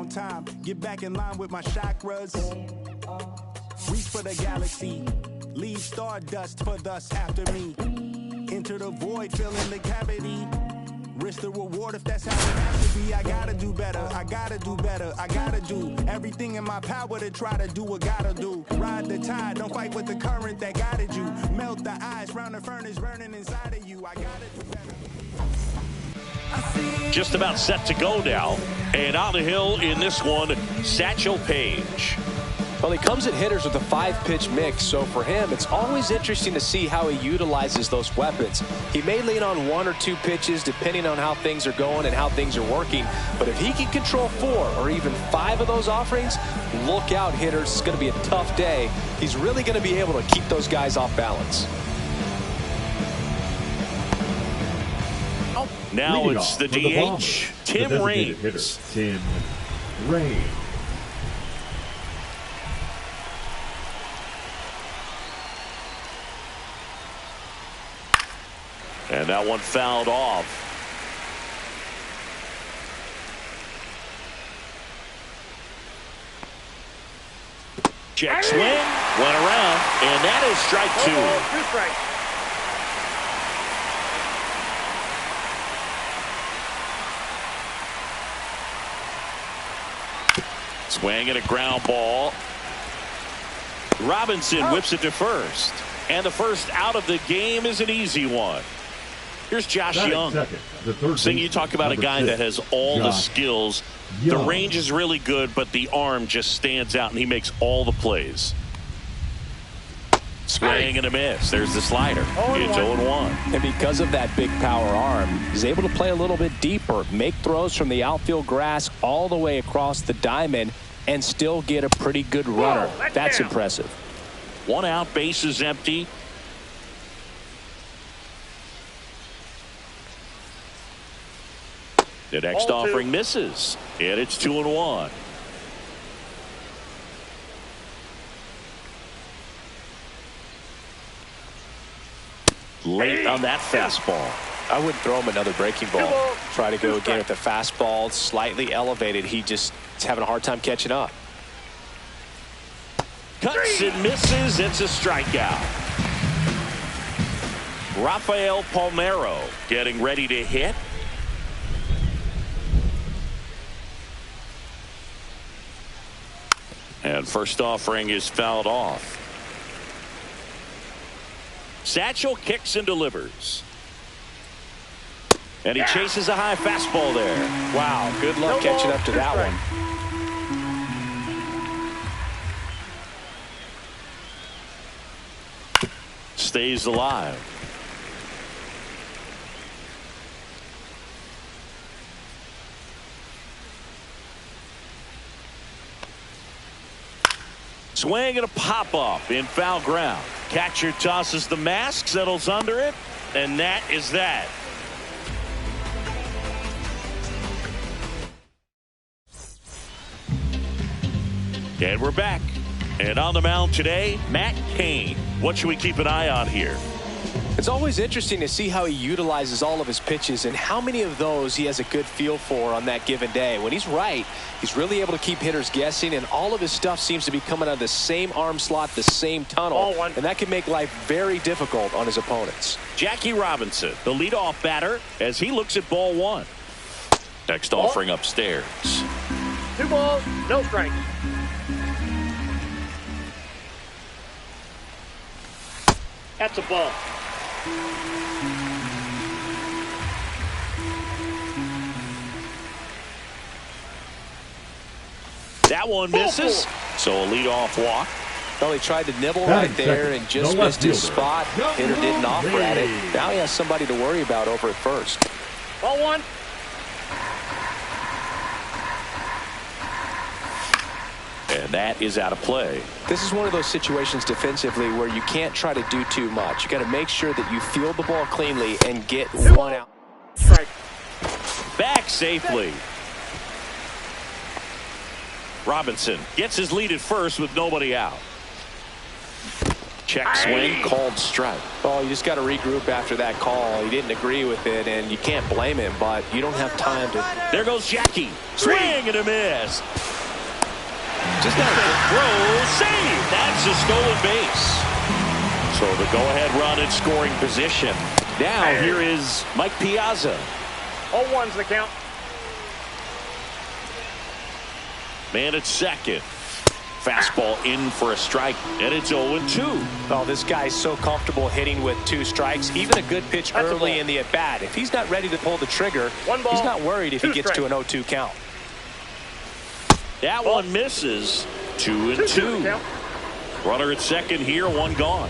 on time. Get back in line with my chakras. Reach for the galaxy. Leave stardust for thus after me. Enter the void, fill in the cavity. Risk the reward if that's how it has to be. I gotta do better, I gotta do better, I gotta do everything in my power to try to do what gotta do. Ride the tide, don't fight with the current that guided you. Melt the ice round the furnace burning inside of you. I gotta do better. Just about set to go now. And on the hill in this one, Satchel Paige. Well, he comes at hitters with a 5-pitch mix, so for him, it's always interesting to see how he utilizes those weapons. He may lean on 1 or 2 pitches depending on how things are going and how things are working, but if he can control 4 or even 5 of those offerings, look out, hitters. It's going to be a tough day. He's really going to be able to keep those guys off balance. Now it's the DH, Tim Raines. Tim Raines. And that one fouled off. Check swing, went around, and that is strike 2. Swing and a ground ball. Robinson whips it to first. And the first out of the game is an easy one. Here's Josh Young. Seeing you talk about a guy that has all the skills. The range is really good, but the arm just stands out, and he makes all the plays. Swing and a miss. There's the slider. It's 0-1. And because of that big power arm, he's able to play a little bit deeper, make throws from the outfield grass all the way across the diamond, and still get a pretty good runner. That's impressive. 1 out, bases empty. The next offering misses, and it's 2-1. Late on that fastball. I wouldn't throw him another breaking ball. Try to go again at the fastball, slightly elevated. He just is having a hard time catching up. Cuts and misses. It's a strikeout. Rafael Palmeiro getting ready to hit. And first offering is fouled off. Satchel kicks and delivers. And he chases a high fastball there. Wow, good luck catching up to that one. Stays alive. Swing and a pop-up in foul ground. Catcher tosses the mask, settles under it, and that is that. And we're back. And on the mound today, Matt Cain. What should we keep an eye on here? It's always interesting to see how he utilizes all of his pitches and how many of those he has a good feel for on that given day. When he's right, he's really able to keep hitters guessing, and all of his stuff seems to be coming out of the same arm slot, the same tunnel, and that can make life very difficult on his opponents. Jackie Robinson, the leadoff batter, as he looks at ball 1. Next offering upstairs. 2 balls, no strikes. That's a ball. That one misses. So a leadoff walk. Well, he tried to nibble right there and just missed his spot. Hitter didn't offer at it. Now he has somebody to worry about over at first. Ball 1. And that is out of play. This is one of those situations defensively where you can't try to do too much. You got to make sure that you field the ball cleanly and get 1 out. Strike. Back safely. Robinson gets his lead at first with nobody out. Check swing, called strike. Oh, you just got to regroup after that call. He didn't agree with it, and you can't blame him, but you don't have time to. There goes Jackie. Swing and a miss. Just got to throw, save. That's a stolen base. So the go-ahead run in scoring position. Now here is Mike Piazza. 0-1's the count. Man at second. Fastball in for a strike, and it's 0-2. Oh, this guy's so comfortable hitting with 2 strikes. Even a good pitch early in the at-bat. If he's not ready to pull the trigger, he's not worried if he gets to an 0-2 count. That one misses. 2-2. Runner at second here, 1 gone.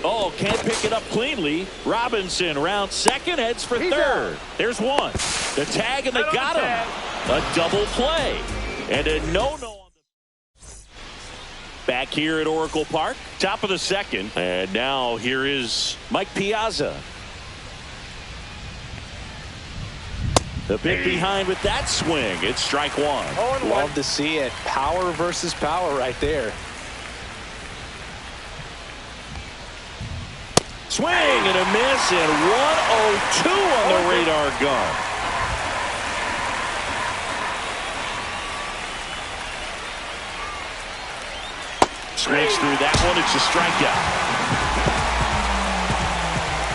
Oh, can't pick it up cleanly. Robinson round second, heads for third. There's 1. The tag, and they got him. A double play. And a no-no. Back here at Oracle Park, top of the second. And now here is Mike Piazza. The pick behind with that swing. It's strike 1. Love to see it. Power versus power right there. Swing and a miss, and 1-0-2 on the radar gun. Swings through that one. It's a strikeout.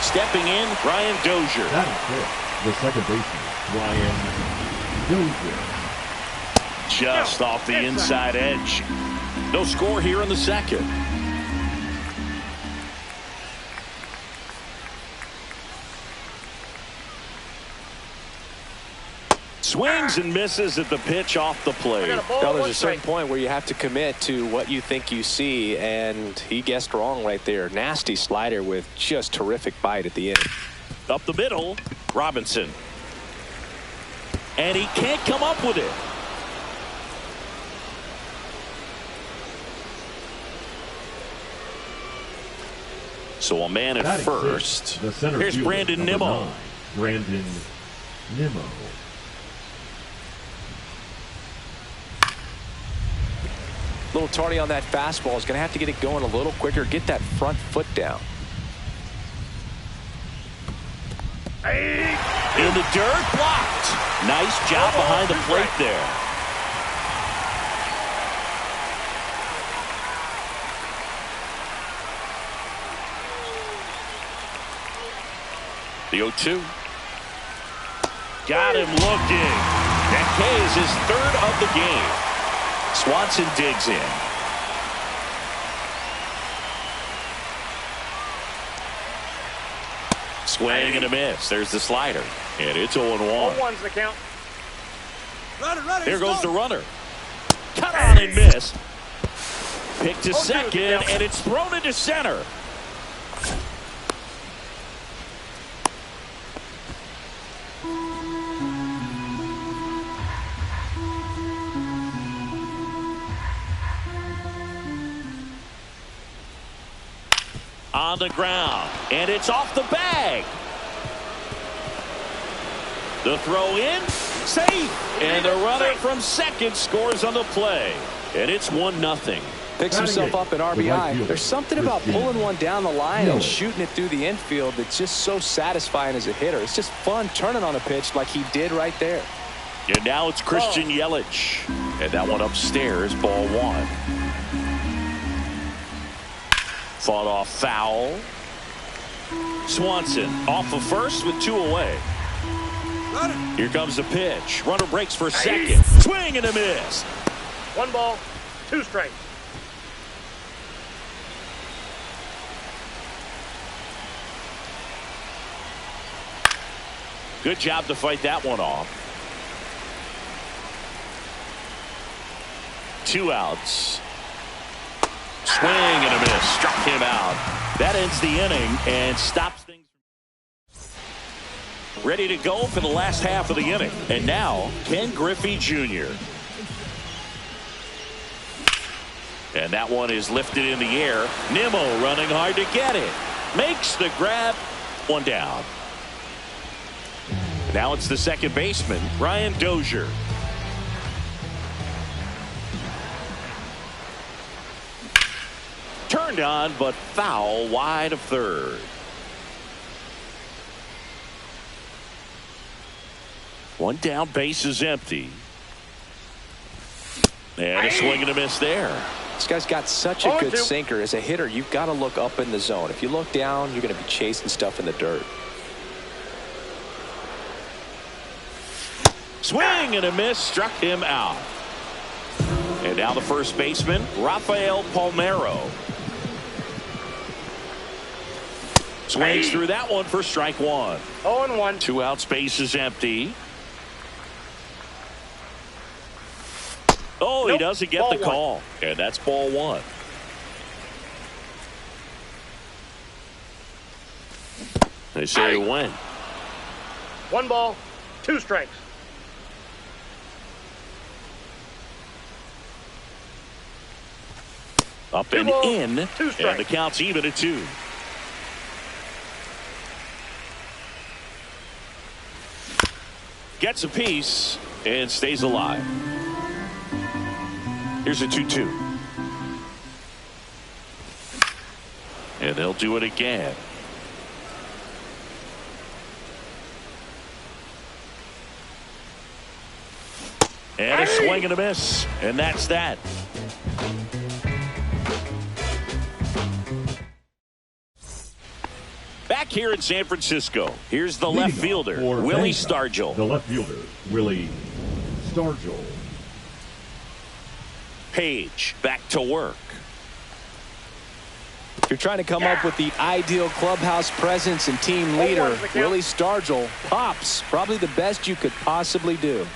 Stepping in, Ryan Dozier. That is it. The second baseman, Ryan Dozier. Just off the inside edge. No score here in the second. Swings and misses at the pitch off the plate. Well, there's a certain point where you have to commit to what you think you see, and he guessed wrong right there. Nasty slider with just terrific bite at the end. Up the middle, Robinson. And he can't come up with it. So a man at first. Here's Brandon Nimmo. Brandon Nimmo. A little tardy on that fastball. Is going to have to get it going a little quicker. Get that front foot down. In the dirt, blocked. Nice job behind the plate there. The 0-2. Got him looking. That K is his 3rd of the game. Swanson digs in. Swing and a miss. There's the slider. And it's 0-1. 0-1's the count. There goes the runner. Cut on and miss. Picked to second, and it's thrown into center. On the ground, and it's off the bag. The throw in, safe, and the runner from second scores on the play, and it's 1-0. Picks himself up an RBI. There's something about pulling one down the line and shooting it through the infield that's just so satisfying as a hitter. It's just fun turning on a pitch like he did right there. And now it's Christian Yelich, and that one upstairs, ball 1. Fought off foul. Swanson off of first with 2 away. Here comes the pitch. Runner breaks for second. Swing and a miss. 1 ball, 2 strikes. Good job to fight that one off. 2 outs. Swing and a miss. Struck him out. That ends the inning and stops things. Ready to go for the last half of the inning. And now, Ken Griffey Jr. And that one is lifted in the air. Nimmo running hard to get it. Makes the grab. 1 down. Now it's the second baseman, Ryan Dozier. Turned on, but foul wide of third. One down, base is empty. And a swing and a miss there. This guy's got such a good sinker. As a hitter, you've got to look up in the zone. If you look down, you're going to be chasing stuff in the dirt. Swing and a miss, struck him out. And now the first baseman, Rafael Palmeiro. Swings through that one for strike one. 0-1. 2 outs, base is empty. Oh, he doesn't get the call. And that's ball one. They say when. 1 ball, 2 strikes. Up 2 and balls, in. 2 And strikes. the count's even at 2. Gets a piece and stays alive. Here's a 2-2. And they'll do it again. And a swing and a miss. And that's that. Back here in San Francisco, here's the left fielder, Willie Stargell. The left fielder, Willie Stargell. Page back to work. If you're trying to come up with the ideal clubhouse presence and team leader, Willie Stargell pops. Probably the best you could possibly do.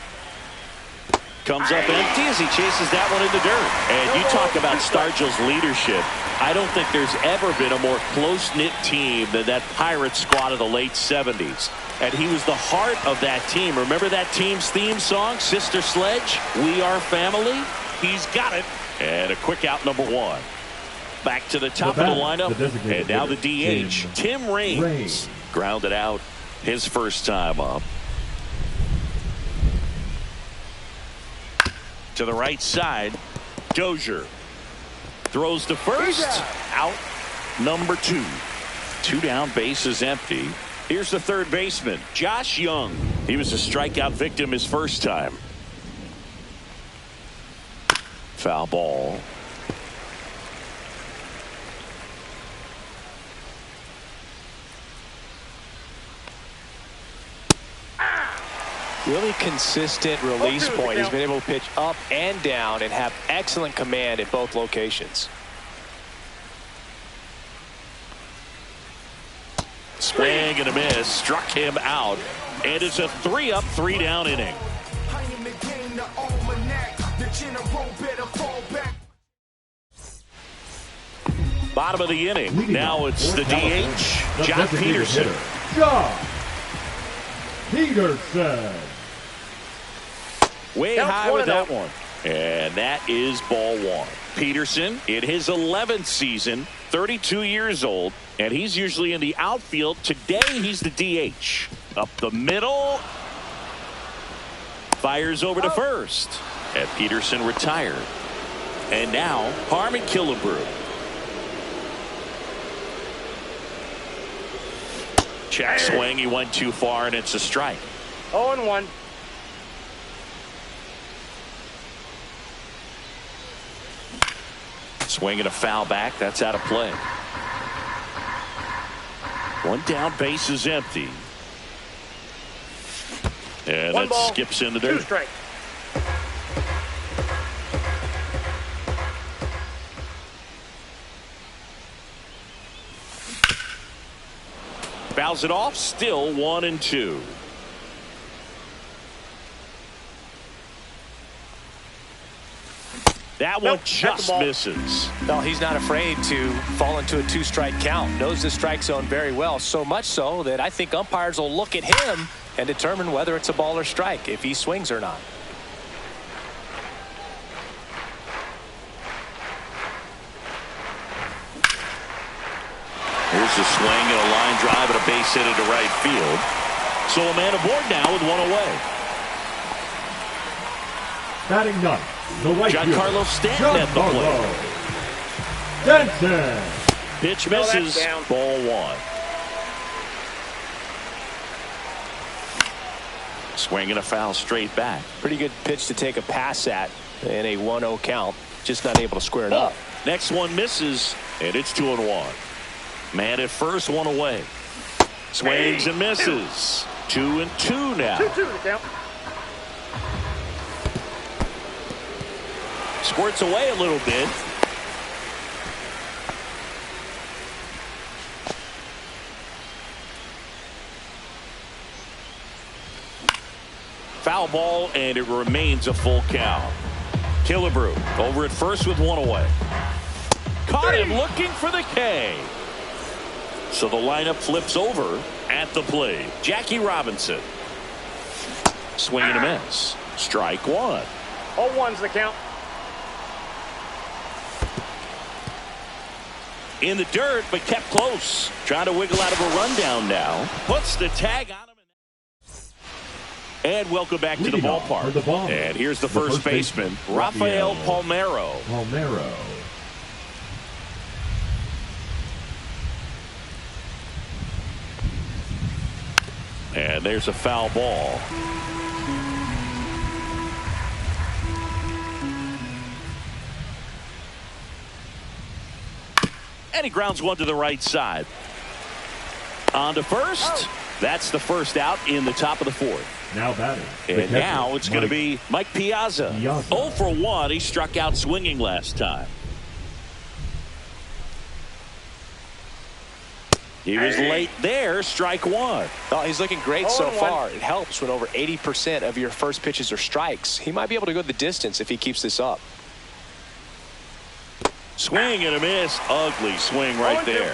Comes up empty as he chases that one in the dirt. And you talk about Stargell's leadership. I don't think there's ever been a more close-knit team than that Pirates squad of the late 70s. And he was the heart of that team. Remember that team's theme song, Sister Sledge? We Are Family? He's got it. And a quick out, number 1. Back to the top of the lineup. And now the DH, Tim Raines. Grounded out his first time up. To the right side, Dozier throws to first. Out, number 2. 2 down, base is empty. Here's the third baseman, Josh Young. He was a strikeout victim his first time. Foul ball. Really consistent release point. He's been able to pitch up and down and have excellent command at both locations. Swing and a miss. Struck him out. And it's a 3-up, 3-down inning. Bottom of the inning. Now it's the DH, John Peterson. John Peterson. Way high with that one. And that is ball 1. Peterson in his 11th season, 32 years old, and he's usually in the outfield. Today he's the DH. Up the middle. Fires over to first. And Peterson retired. And now Harmon Killebrew. Check swing. He went too far, and it's a strike. 0-1. Swing and a foul back. That's out of play. 1 down, base is empty. And 1 that ball, skips in the 2 dirt. strikes. Fouls it off. Still 1-2. That one just misses. No, he's not afraid to fall into a 2-strike count. Knows the strike zone very well. So much so that I think umpires will look at him and determine whether it's a ball or strike, if he swings or not. Here's a swing and a line drive and a base hit into right field. So a man aboard now with 1 away. Batting 9, the right fielder, Giancarlo Stanton at the plate. Stenson. Pitch misses. Ball 1. Swinging a foul straight back. Pretty good pitch to take a pass at in a 1-0 count. Just not able to square it up. Next one misses, and it's 2-1. Man at first, 1 away. Swings and misses. 2-2 now. 2-2 to count. Squirts away a little bit. Foul ball, and it remains a full count. Killebrew over at first with 1 away. Caught him looking for the K. So the lineup flips over at the plate. Jackie Robinson. Swing and a miss. Strike 1. 0-1's the count. In the dirt, but kept close. Trying to wiggle out of a rundown now. Puts the tag on him. And welcome back to the ballpark. And here's the first baseman, Rafael Palmeiro. And there's a foul ball. And he grounds one to the right side. On to first. That's the first out in the top of the 4th. Now batting. And now it's going to be Mike Piazza. 0 for 1. He struck out swinging last time. He was late there. Strike 1. Oh, he's looking great so far. It helps when over 80% of your first pitches are strikes. He might be able to go the distance if he keeps this up. Swing and a miss. Ugly swing right there.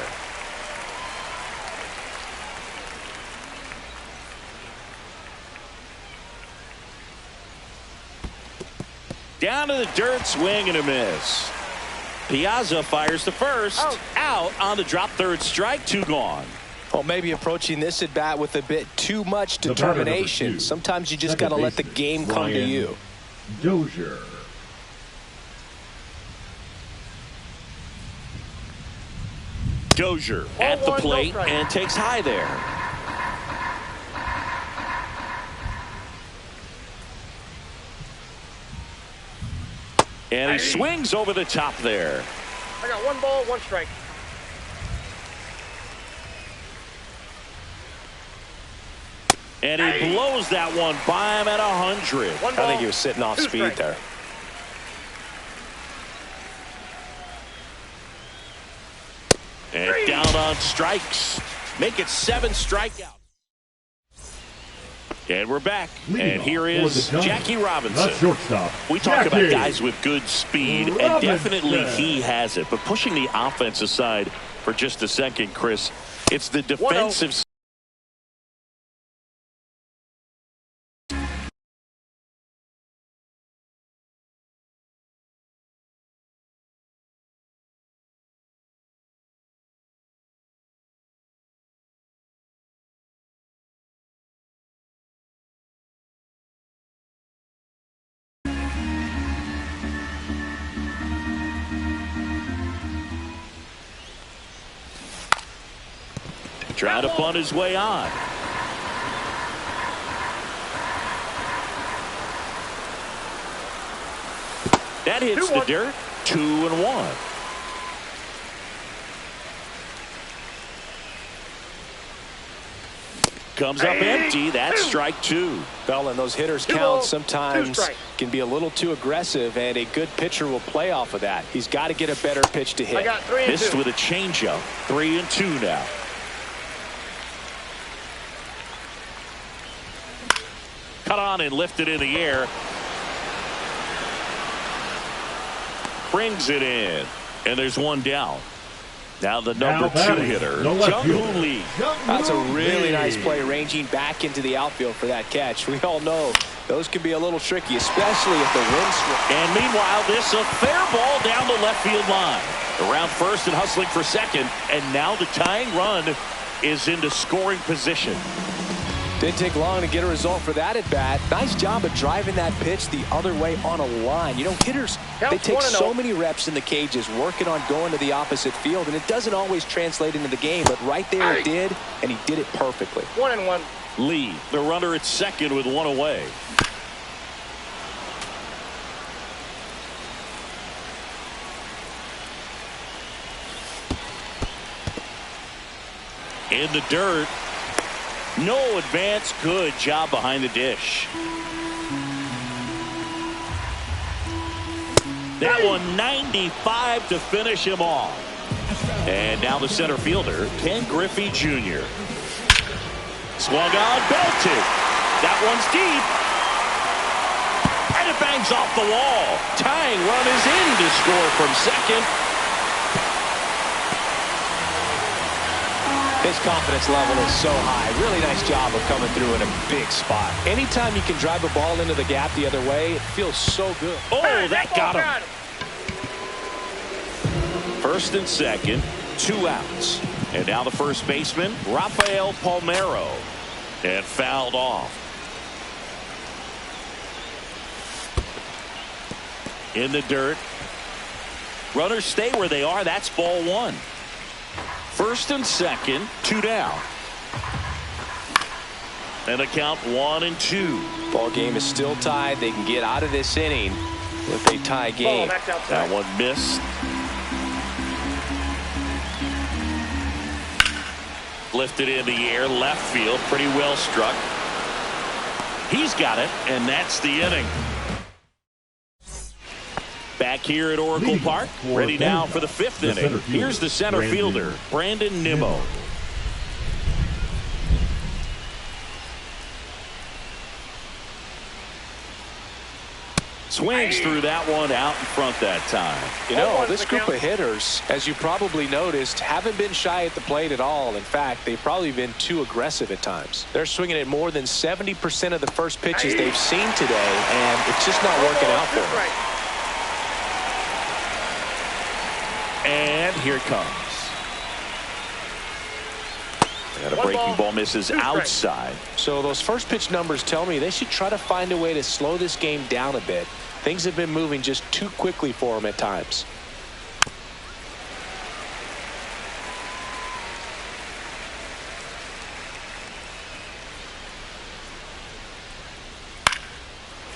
Down to the dirt, swing and a miss. Piazza fires to first. Out on the drop third strike. 2 gone. Well, maybe approaching this at bat with a bit too much determination. Sometimes you just got to let the game come to you. Dozier. Dozier at the plate and takes high there. And he swings over the top there. I got 1 ball, 1 strike. And he blows that one by him at 100. I think he was sitting off speed there. And down on strikes. Make it 7 strikeouts. And we're back. And here is Jackie Robinson. We talk about guys with good speed, and definitely he has it. But pushing the offense aside for just a second, Chris, it's the defensive. Trying to bunt his way on. That hits the dirt. 2-1. Comes up empty. That's strike 2. Well, and those hitters count sometimes can be a little too aggressive, and a good pitcher will play off of that. He's got to get a better pitch to hit. I got 3-2. Missed with a changeup. 3-2 now. Cut on and lifted in the air. Brings it in. And there's 1 down. Now the number 2 hitter, Jung-Hoo Lee. That's a really nice play, ranging back into the outfield for that catch. We all know those can be a little tricky, especially if the wind swings. And meanwhile, this a fair ball down the left field line. Around first and hustling for second. And now the tying run is into scoring position. Didn't take long to get a result for that at bat. Nice job of driving that pitch the other way on a line. You know, hitters, they take so many reps in the cages working on going to the opposite field, and it doesn't always translate into the game, but right there it did, and he did it perfectly. 1-1. Lee, the runner at second with one away. In the dirt. No advance. Good job behind the dish. That one 95 to finish him off. And now the center fielder, Ken Griffey Jr. Swung on, belted. That one's deep. And it bangs off the wall. Tying run is in to score from second. His confidence level is so high. Really nice job of coming through in a big spot. Anytime you can drive a ball into the gap the other way, it feels so good. Oh, that got him. First and second, 2 outs. And now the first baseman, Rafael Palmeiro. And fouled off. In the dirt. Runners stay where they are. That's ball 1. First and second, 2 down. And the count 1-2. Ball game is still tied. They can get out of this inning with a tie game. That one missed. Lifted in the air, left field, pretty well struck. He's got it, and that's the inning. Back here at Oracle Park, ready now for the 5th inning. Here's the center fielder, Brandon Nimmo. Swings through that one out in front that time. You know, this group of hitters, as you probably noticed, haven't been shy at the plate at all. In fact, they've probably been too aggressive at times. They're swinging at more than 70% of the first pitches they've seen today, and it's just not working out for them. And here it comes. And a breaking ball misses outside. So those first pitch numbers tell me they should try to find a way to slow this game down a bit. Things have been moving just too quickly for them at times.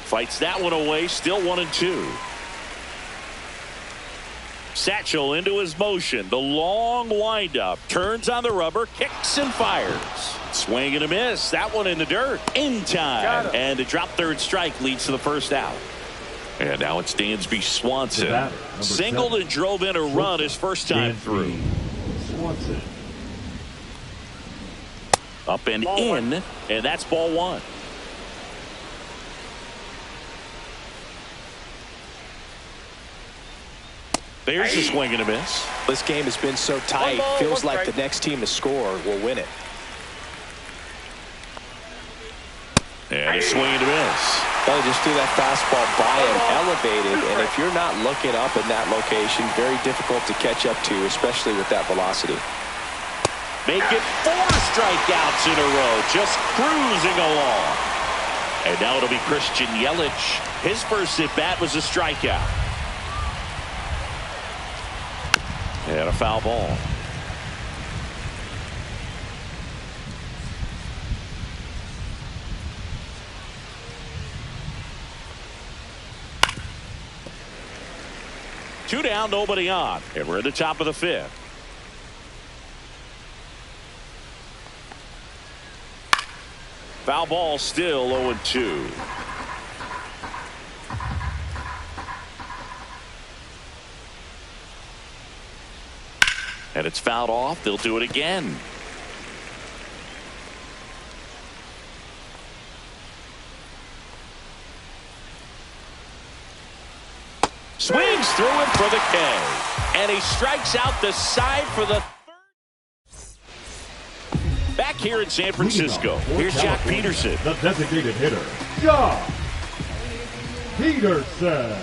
Fights that one away, still 1-2. Satchel into his motion. The long windup. Turns on the rubber. Kicks and fires. Swing and a miss. That one in the dirt. In time. And a drop third strike leads to the first out. And now it's Dansby Swanson. Singled and drove in a run his first time through. Swanson. Up and in. And that's ball 1. There's a swing and a miss. This game has been so tight. Feels like the next team to score will win it. And a swing and a miss. Well, just threw that fastball by him, elevated, and if you're not looking up in that location, very difficult to catch up to, especially with that velocity. Make it 4 strikeouts in a row, just cruising along. And now it'll be Christian Yelich. His first at bat was a strikeout. And a foul ball. Two down, nobody on. And we're at the top of the 5th. Foul ball, still 0-2. And it's fouled off. They'll do it again. Swings through it for the K. And he strikes out the side for the 3rd. Back here in San Francisco, here's Jock Peterson. The designated hitter, Jock Peterson.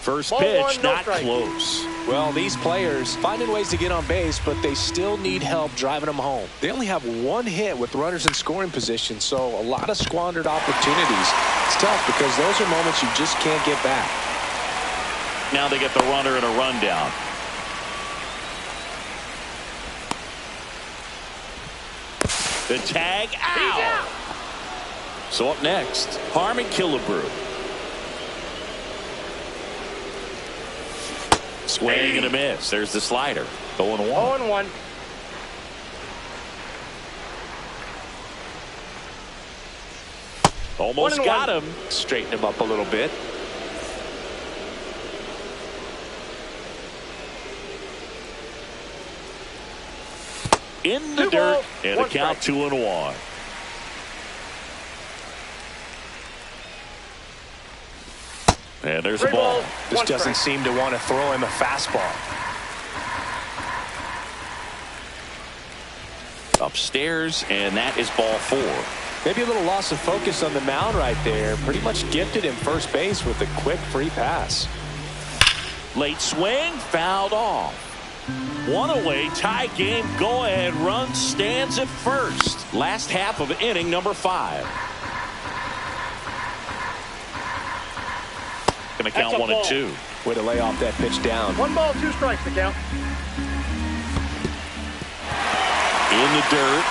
First Ball pitch, one, no not strike. close. Well, these players finding ways to get on base, but they still need help driving them home. They only have one hit with runners in scoring position, so a lot of squandered opportunities. It's tough because those are moments you just can't get back. Now they get the runner and a rundown. The tag out. So up next, Harmon Killebrew. Swing and a miss. There's the slider. 0-1. 0-1. Almost got him. Straighten him up a little bit. In the dirt, and a count 2-1. And there's a ball. This doesn't seem to want to throw him a fastball. Upstairs, and that is ball 4. Maybe a little loss of focus on the mound right there. Pretty much gifted him first base with a quick free pass. Late swing, fouled off. One away, tie game, go ahead run stands at first. Last half of inning number 5. Gonna count 1-2. Way to lay off that pitch down. 1 ball, 2 strikes to count. In the dirt.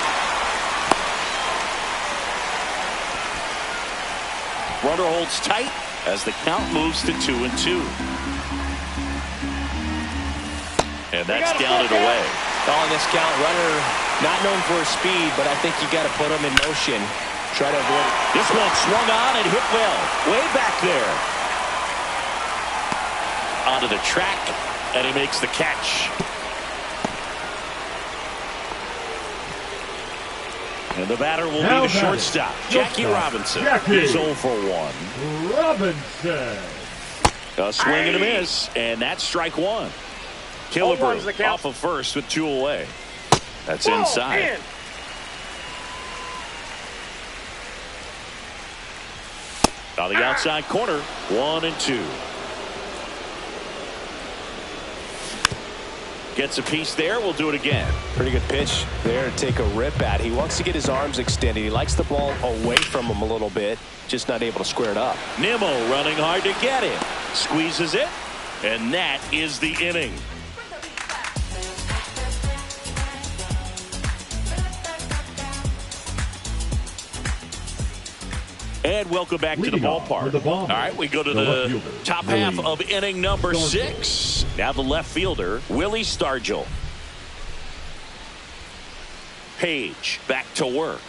Runner holds tight as the count moves to 2-2. And that's down and away. On this count, runner not known for his speed, but I think you got to put him in motion. Try to avoid it. This one swung on and hit well. Way back there. Onto the track, and he makes the catch. And the batter will be the shortstop, Jackie Robinson. He's 0 for 1. Robinson. A swing and a miss, and that's strike 1. Killebrew off of first with 2 away. That's inside. On the outside corner, 1-2. Gets a piece there. We'll do it again. Pretty good pitch there to take a rip at. He wants to get his arms extended. He likes the ball away from him a little bit. Just not able to square it up. Nimmo running hard to get it. Squeezes it. And that is the inning. And welcome back to the ballpark. All right, we go to the top half of inning number 6. Now the left fielder, Willie Stargell. Page back to work.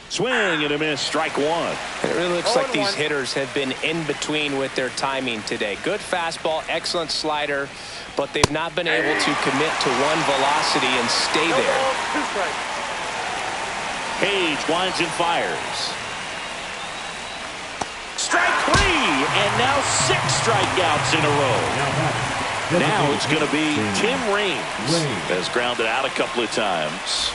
Swing and a miss, strike 1. And it really looks like these hitters have been in between with their timing today. Good fastball, excellent slider, but they've not been able to commit to one velocity and stay there. Page winds and fires. Strike 3, and now 6 strikeouts in a row. Now it's going to be Tim Raines. Has grounded out a couple of times.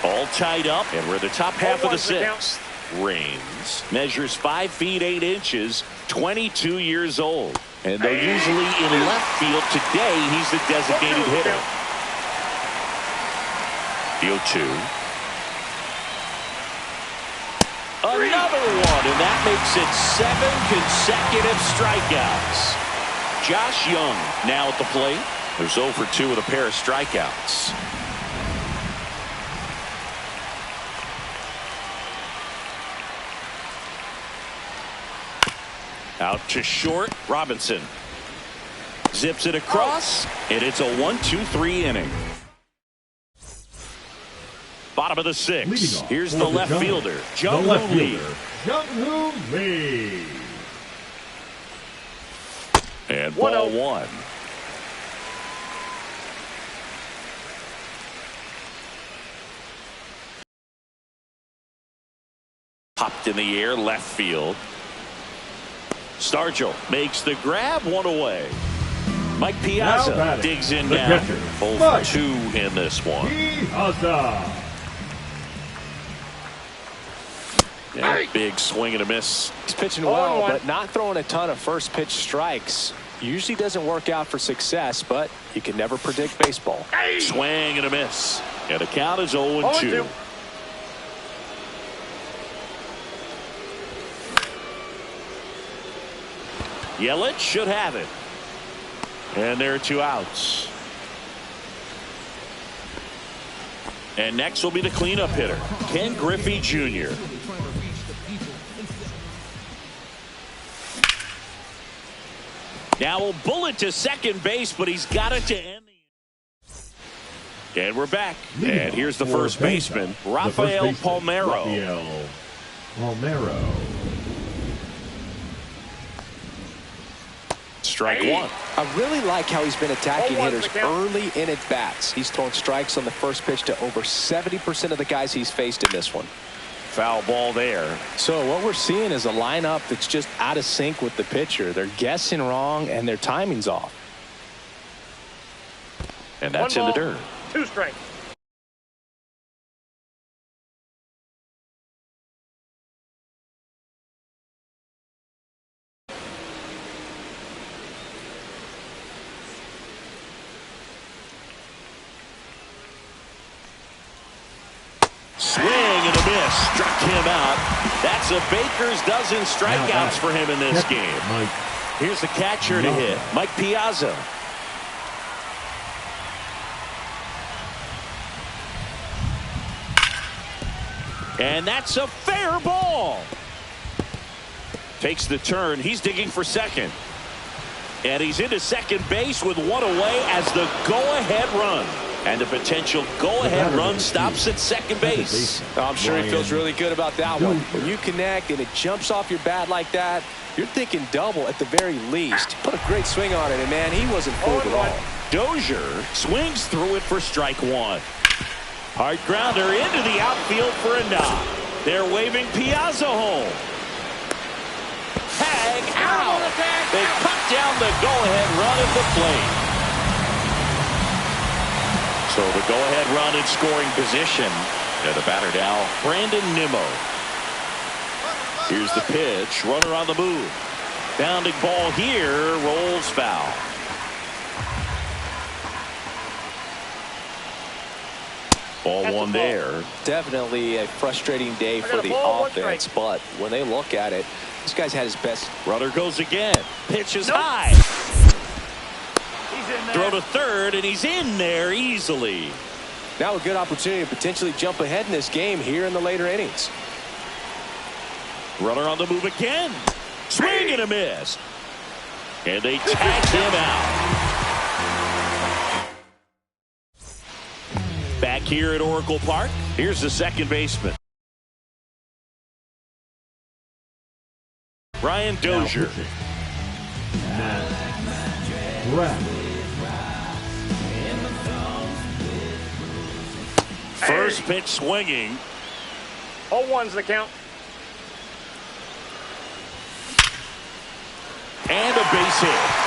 All tied up, and we're the top half of the 6th. Raines measures 5 feet 8 inches, 22 years old. And they're usually in left field. Today, he's the designated hitter. The 0-2. Another one, and that makes it 7 consecutive strikeouts. Josh Young now at the plate. There's 0 for 2 with a pair of strikeouts. Out to short, Robinson. Zips it across, and it's a 1-2-3 inning. Bottom of the 6th. Here's the left fielder, Jung-Hoo Lee. Jung-Hoo Lee. And ball 1. Popped in the air, left field. Stargell makes the grab, 1 away. Mike Piazza digs in now. 0-2 in this one. Yeah, big swing and a miss. He's pitching well, but not throwing a ton of first pitch strikes. Usually doesn't work out for success, but you can never predict baseball. Swing and a miss. And the count is 0-2. Yelich should have it. And there are 2 outs. And next will be the cleanup hitter, Ken Griffey Jr. Now a bullet to second base, but he's got it to end the. And we're back. And here's the first baseman, Rafael Palmeiro. Strike one. I really like how he's been attacking hitters early in at bats. He's thrown strikes on the first pitch to over 70% of the guys he's faced in this one. Foul ball there. So what we're seeing is a lineup that's just out of sync with the pitcher. They're guessing wrong and their timing's off. And that's in the dirt. 2 strikes. Swing and a miss. Struck him out. That's a baker's dozen strikeouts for him in this game. Here's the catcher to hit, Mike Piazza. And that's a fair ball. Takes the turn. He's digging for second. And he's into second base with 1 away as the go-ahead run. And the potential go-ahead run stops at second base. I'm sure he feels really good about that one. When you connect and it jumps off your bat like that, you're thinking double at the very least. Put a great swing on it, and man, he wasn't fooled at all. Dozier swings through it for strike one. Hard grounder into the outfield for a knock. They're waving Piazza home. Tag out. They cut down the go-ahead run at the plate. So the go-ahead run in scoring position. And the batter now, Brandon Nimmo. Here's the pitch. Runner on the move. Bounding ball here. Rolls foul. Ball one there. Definitely a frustrating day for the offense, but when they look at it, this guy's had his best. Runner goes again. Pitch is high. Throw to third, and he's in there easily. Now a good opportunity to potentially jump ahead in this game here in the later innings. Runner on the move again. Swing and a miss. And they tag him out. Back here at Oracle Park, here's the second baseman, Brian Dozier. First pitch swinging. 0-1's the count. And a base hit.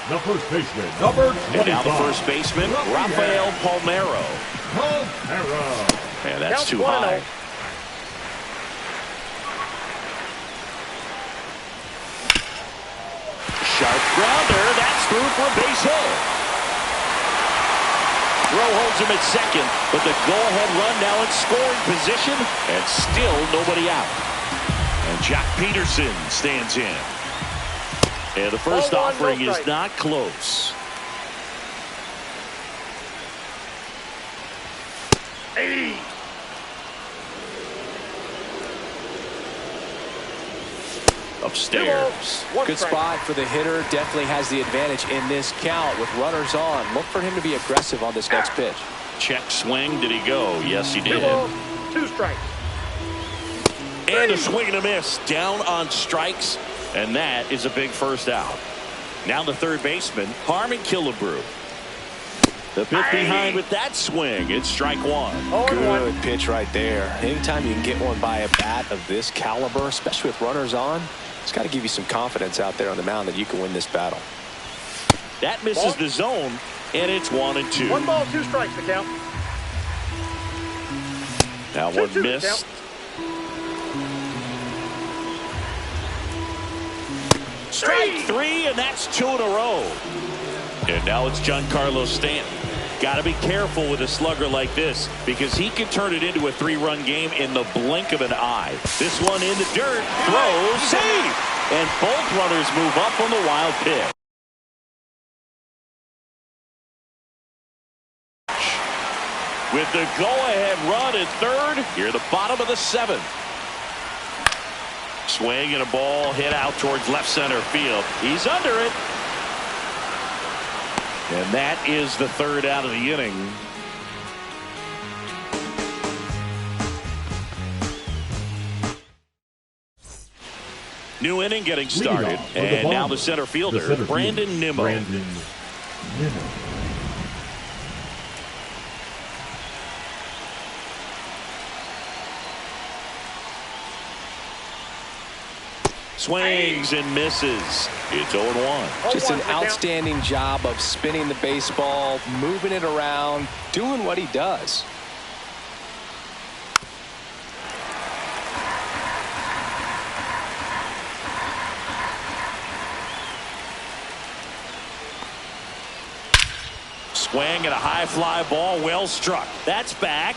The first baseman, number 25. And now the first baseman, Rafael Palmeiro. And that's too high. Sharp grounder. That's through for a base hit. Rowe holds him at second, but the go-ahead run now in scoring position, and still nobody out. And Jock Peterson stands in. And the first offering is not close. Upstairs. Good spot for the hitter. Definitely has the advantage in this count with runners on. Look for him to be aggressive on this next pitch. Check swing. Did he go? Yes, he did. 2 strikes. And a swing and a miss. Down on strikes. And that is a big first out. Now the third baseman, Harmon Killebrew. The pitch behind with that swing. It's strike one. Good pitch right there. Anytime you can get one by a bat of this caliber, especially with runners on, it's got to give you some confidence out there on the mound that you can win this battle. That misses the zone, and it's 1-2. 1 ball, 2 strikes to count. Now one missed. Strike 3, and that's 2 in a row. And now it's Giancarlo Stanton. Got to be careful with a slugger like this because he can turn it into a 3-run game in the blink of an eye. This one in the dirt, throws, save, and both runners move up on the wild pitch. With the go-ahead run at third, here the bottom of the 7th. Swing and a ball hit out towards left center field. He's under it. And that is the 3rd out of the inning. New inning getting started. And now the center fielder, Brandon Nimmo. Swings and misses. It's 0-1. Just an outstanding job of spinning the baseball, moving it around, doing what he does. Swing and a high fly ball, well struck. That's back.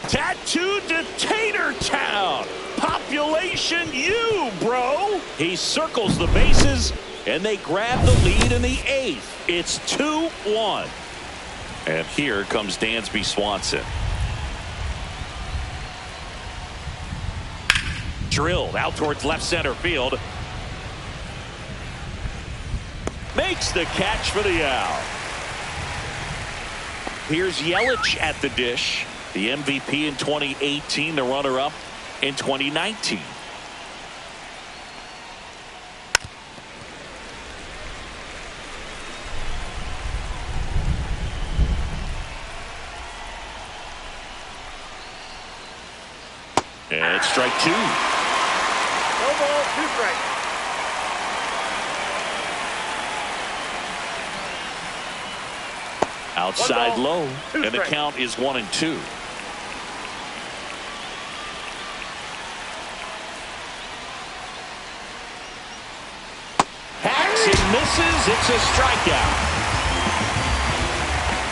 Tattooed to Tatertown. Population you, bro. He circles the bases, and they grab the lead in the 8th. It's 2-1. And here comes Dansby Swanson. Drilled out towards left center field. Makes the catch for the out. Here's Yelich at the dish. The MVP in 2018, the runner-up in 2019. And it's strike 2. 1 ball, 2 strikes. Outside low, and the count is 1-2. Misses. It's a strikeout.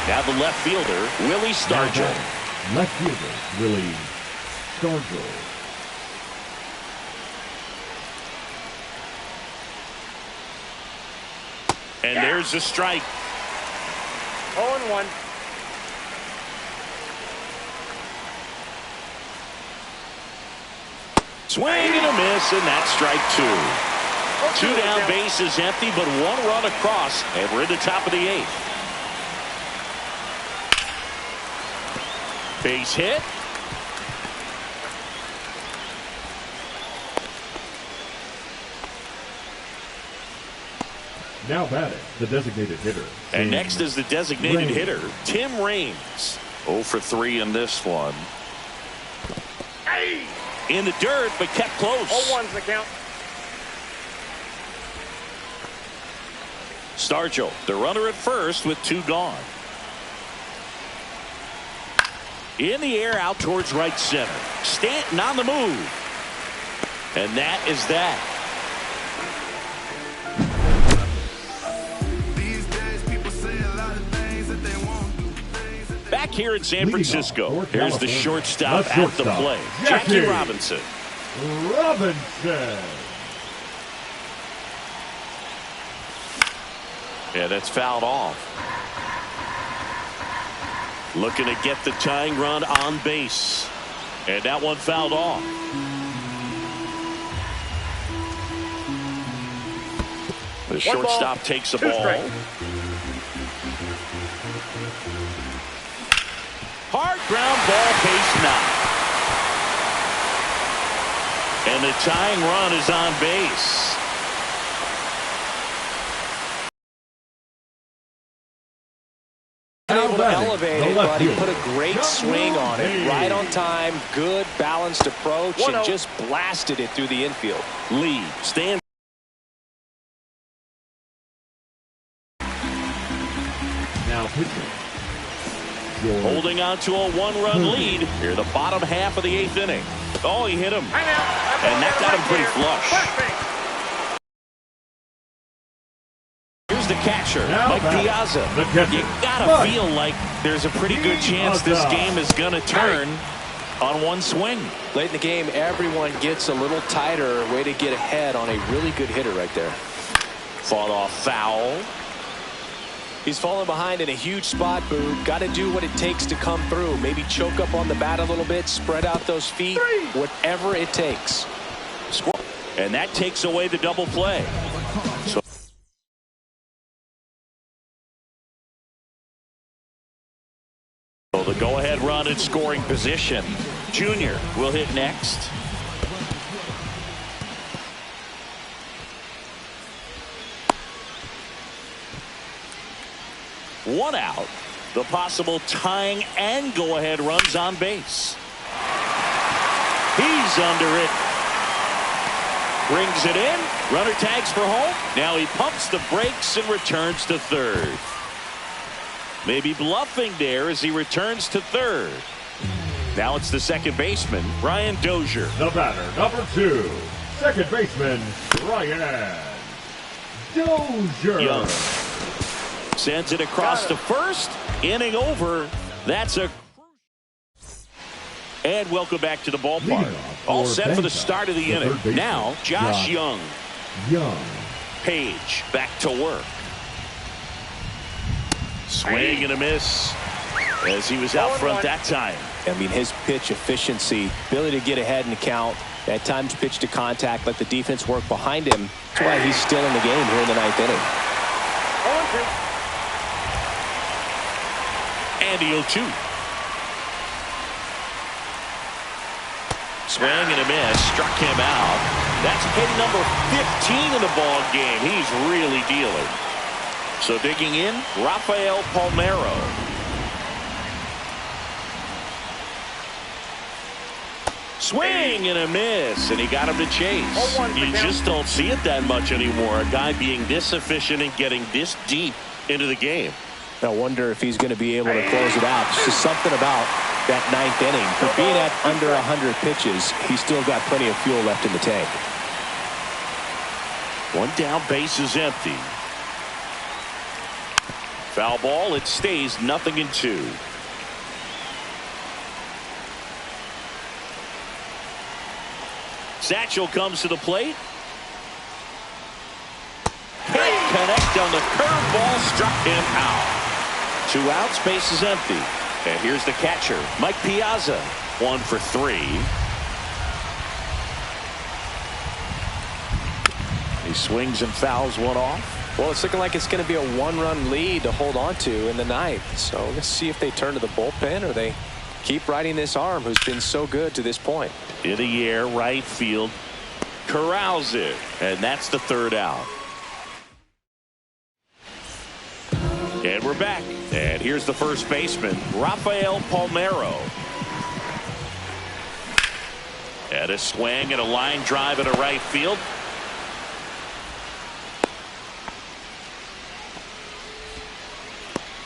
Now the left fielder, Willie Stargell. Left fielder, Willie Stargell. And there's a strike. 0-1. Swing and a miss, and that's strike 2. 2 down, base is empty, but 1 run across, and we're in the top of the 8th. Base hit. Now batting, the designated hitter. And next is the designated hitter, Tim Raines. 0 for 3 in this one. In the dirt, but kept close. 0-1's the count. Stargell, the runner at first with 2 gone. In the air out towards right center. Stanton on the move. And that is that. Back here in San Francisco, here's the shortstop at the plate, Jackie Robinson. Yeah, that's fouled off. Looking to get the tying run on base. And that one fouled off. The shortstop takes the ball. Hard ground ball, base knock. And the tying run is on base. little elevated, but he put a great swing on it. Right on time, good balanced approach, and just blasted it through the infield. Lee stands. Now pitching. Holding on to a one-run lead here, the bottom half of the 8th inning. Oh, he hit him. And that got him pretty flush. Here's the catcher, Mike Piazza. You gotta feel like there's a pretty good chance this game is gonna turn on one swing. Late in the game, everyone gets a little tighter. Way to get ahead on a really good hitter right there. Fought off foul. He's fallen behind in a huge spot, Boo. Got to do what it takes to come through. Maybe choke up on the bat a little bit, spread out those feet, whatever it takes. And that takes away the double play. So the go-ahead run in scoring position. Junior will hit next. One out. The possible tying and go-ahead runs on base. He's under it. Brings it in. Runner tags for home. Now he pumps the brakes and returns to third. Maybe bluffing there as he returns to third. Now it's the second baseman, Brian Dozier. The batter, number 2, second baseman, Brian Dozier. Young sends it across to first. Inning over. That's a. And welcome back to the ballpark. All set for the start of the inning. Now, Josh Young. Page back to work. Swing and a miss as he was out front that time. I mean, his pitch efficiency, ability to get ahead in the count, at times pitch to contact, let the defense work behind him. That's why he's still in the game here in the 9th inning. And he'll shoot. Swing and a miss, struck him out. That's hit number 15 in the ball game. He's really dealing. So digging in, Rafael Palmeiro. Swing and a miss, and he got him to chase. You just don't see it that much anymore. A guy being this efficient and getting this deep into the game. I wonder if he's going to be able to close it out. It's just something about that 9th inning. For being at under 100 pitches, he's still got plenty of fuel left in the tank. One down, base is empty. Foul ball, it stays 0-2. Satchel comes to the plate. Can't connect on the curveball, struck him out. 2 outs, base is empty. And here's the catcher, Mike Piazza. 1 for 3. He swings and fouls one off. Well, it's looking like it's going to be a 1-run lead to hold on to in the 9th. So let's see if they turn to the bullpen or they keep riding this arm who's been so good to this point. In the air, right field. Corrals it. And that's the 3rd out. And we're back. And here's the first baseman, Rafael Palmeiro. And a swing and a line drive into right field.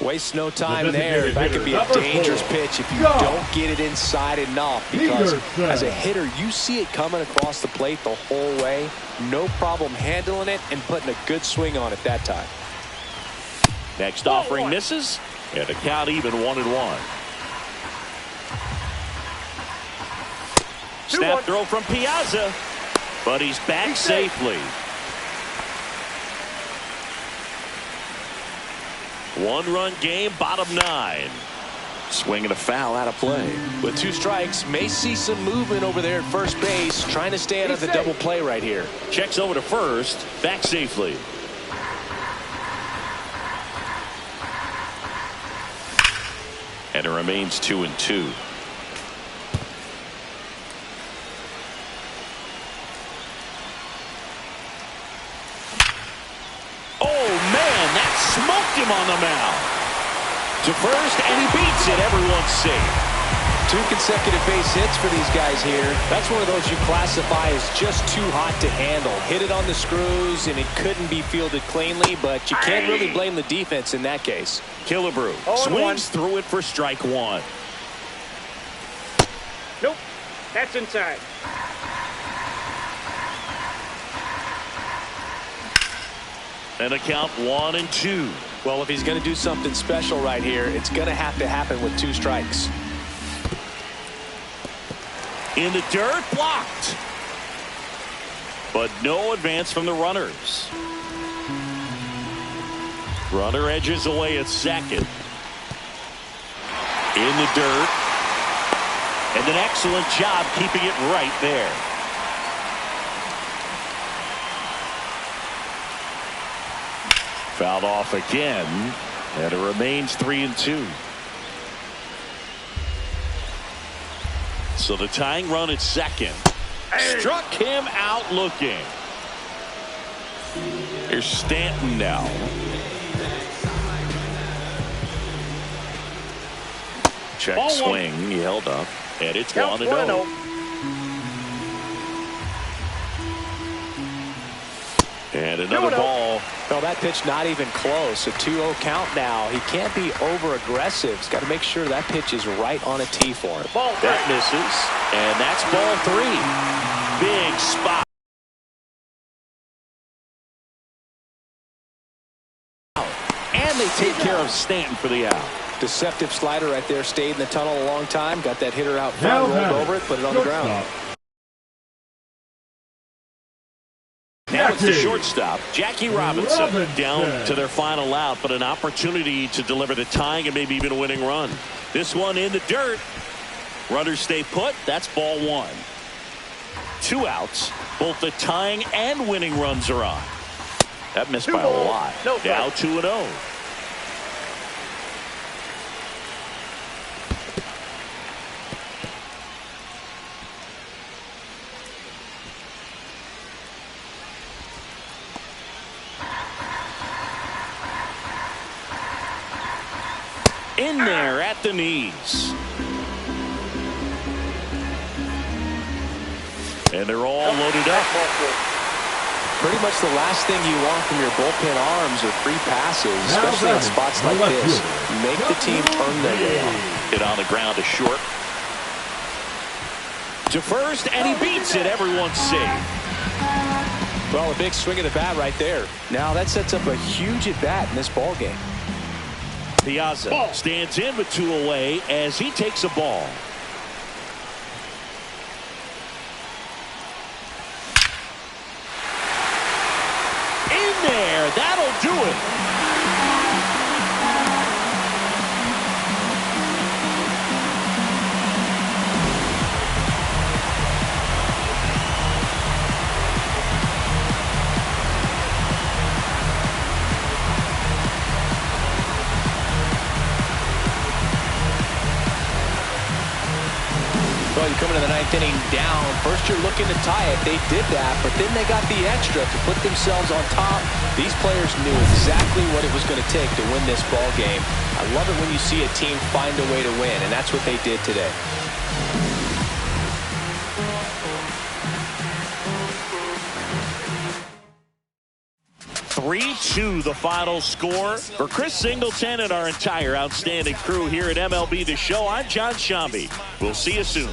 Waste no time there. That could be a dangerous pitch if you don't get it inside enough, because as a hitter you see it coming across the plate the whole way. No problem handling it and putting a good swing on it that time. Next offering misses, and the count even 1-1. Snap throw from Piazza, but he's back safely. 1-run game, bottom 9. Swing and a foul out of play. With 2 strikes, may see some movement over there at first base, trying to stay out of the double play right here. Checks over to first, back safely. And it remains 2-2. Oh man, that smoked him on the mound. To first, and he beats it. Everyone's safe. 2 consecutive base hits for these guys here. That's one of those you classify as just too hot to handle. Hit it on the screws, and it couldn't be fielded cleanly, but you can't really blame the defense in that case. Killebrew swings through it for strike 1. Nope, that's inside. And a count 1-2. Well, if he's going to do something special right here, it's going to happen with 2 strikes. In the dirt, blocked. But no advance from the runners. Runner edges away at second. In the dirt. And an excellent job keeping it right there. Fouled off again. And it remains 3-2. So the tying run at second. Struck him out looking. Here's Stanton now. Check swing. He held up. And it's 1-0. And another ball. Well, that pitch not even close. A 2-0 count now. He can't be over-aggressive. He's got to make sure that pitch is right on a tee for him. That misses. And that's ball 3. Big spot. And they take care of Stanton for the out. Deceptive slider right there. Stayed in the tunnel a long time. Got that hitter out front, rolled over it, put it on the ground. Now it's the shortstop, Jackie Robinson, down to their final out, but an opportunity to deliver the tying and maybe even a winning run. This one in the dirt. Runners stay put. That's ball 1. 2 outs. Both the tying and winning runs are on. That missed by a lot. Now 2-0. In there at the knees. And they're all loaded up. Pretty much the last thing you want from your bullpen arms are free passes, especially in spots like this. Make the team earn their way off. Hit on the ground to short. To first, and he beats it. Everyone's safe. Well, a big swing of the bat right there. Now that sets up a huge at-bat in this ball game. Piazza stands in with 2 away as he takes a ball. In there, that'll do it. Well, you come into the 9th inning down. First, you're looking to tie it. They did that, but then they got the extra to put themselves on top. These players knew exactly what it was going to take to win this ball game. I love it when you see a team find a way to win, and that's what they did today. 3-2 the final score. For Chris Singleton and our entire outstanding crew here at MLB The Show, I'm John Shambi. We'll see you soon.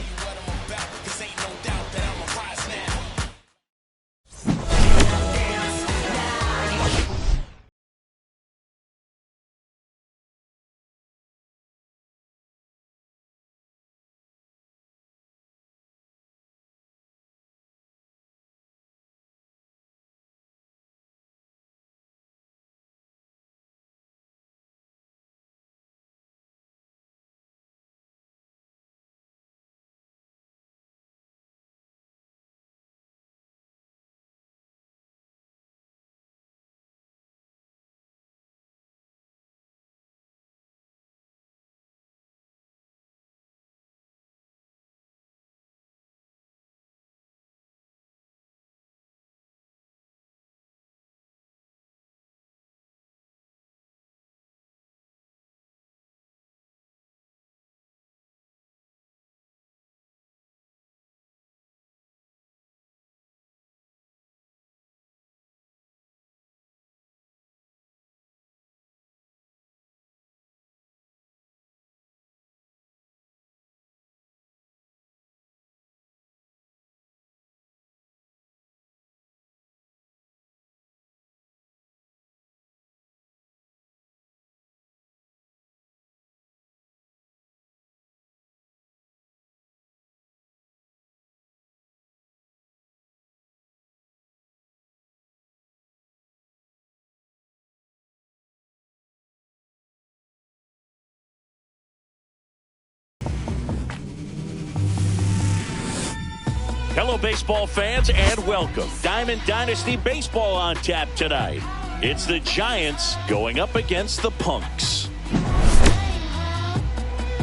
Hello, baseball fans, and welcome. Diamond Dynasty Baseball on tap tonight. It's the Giants going up against the Punks.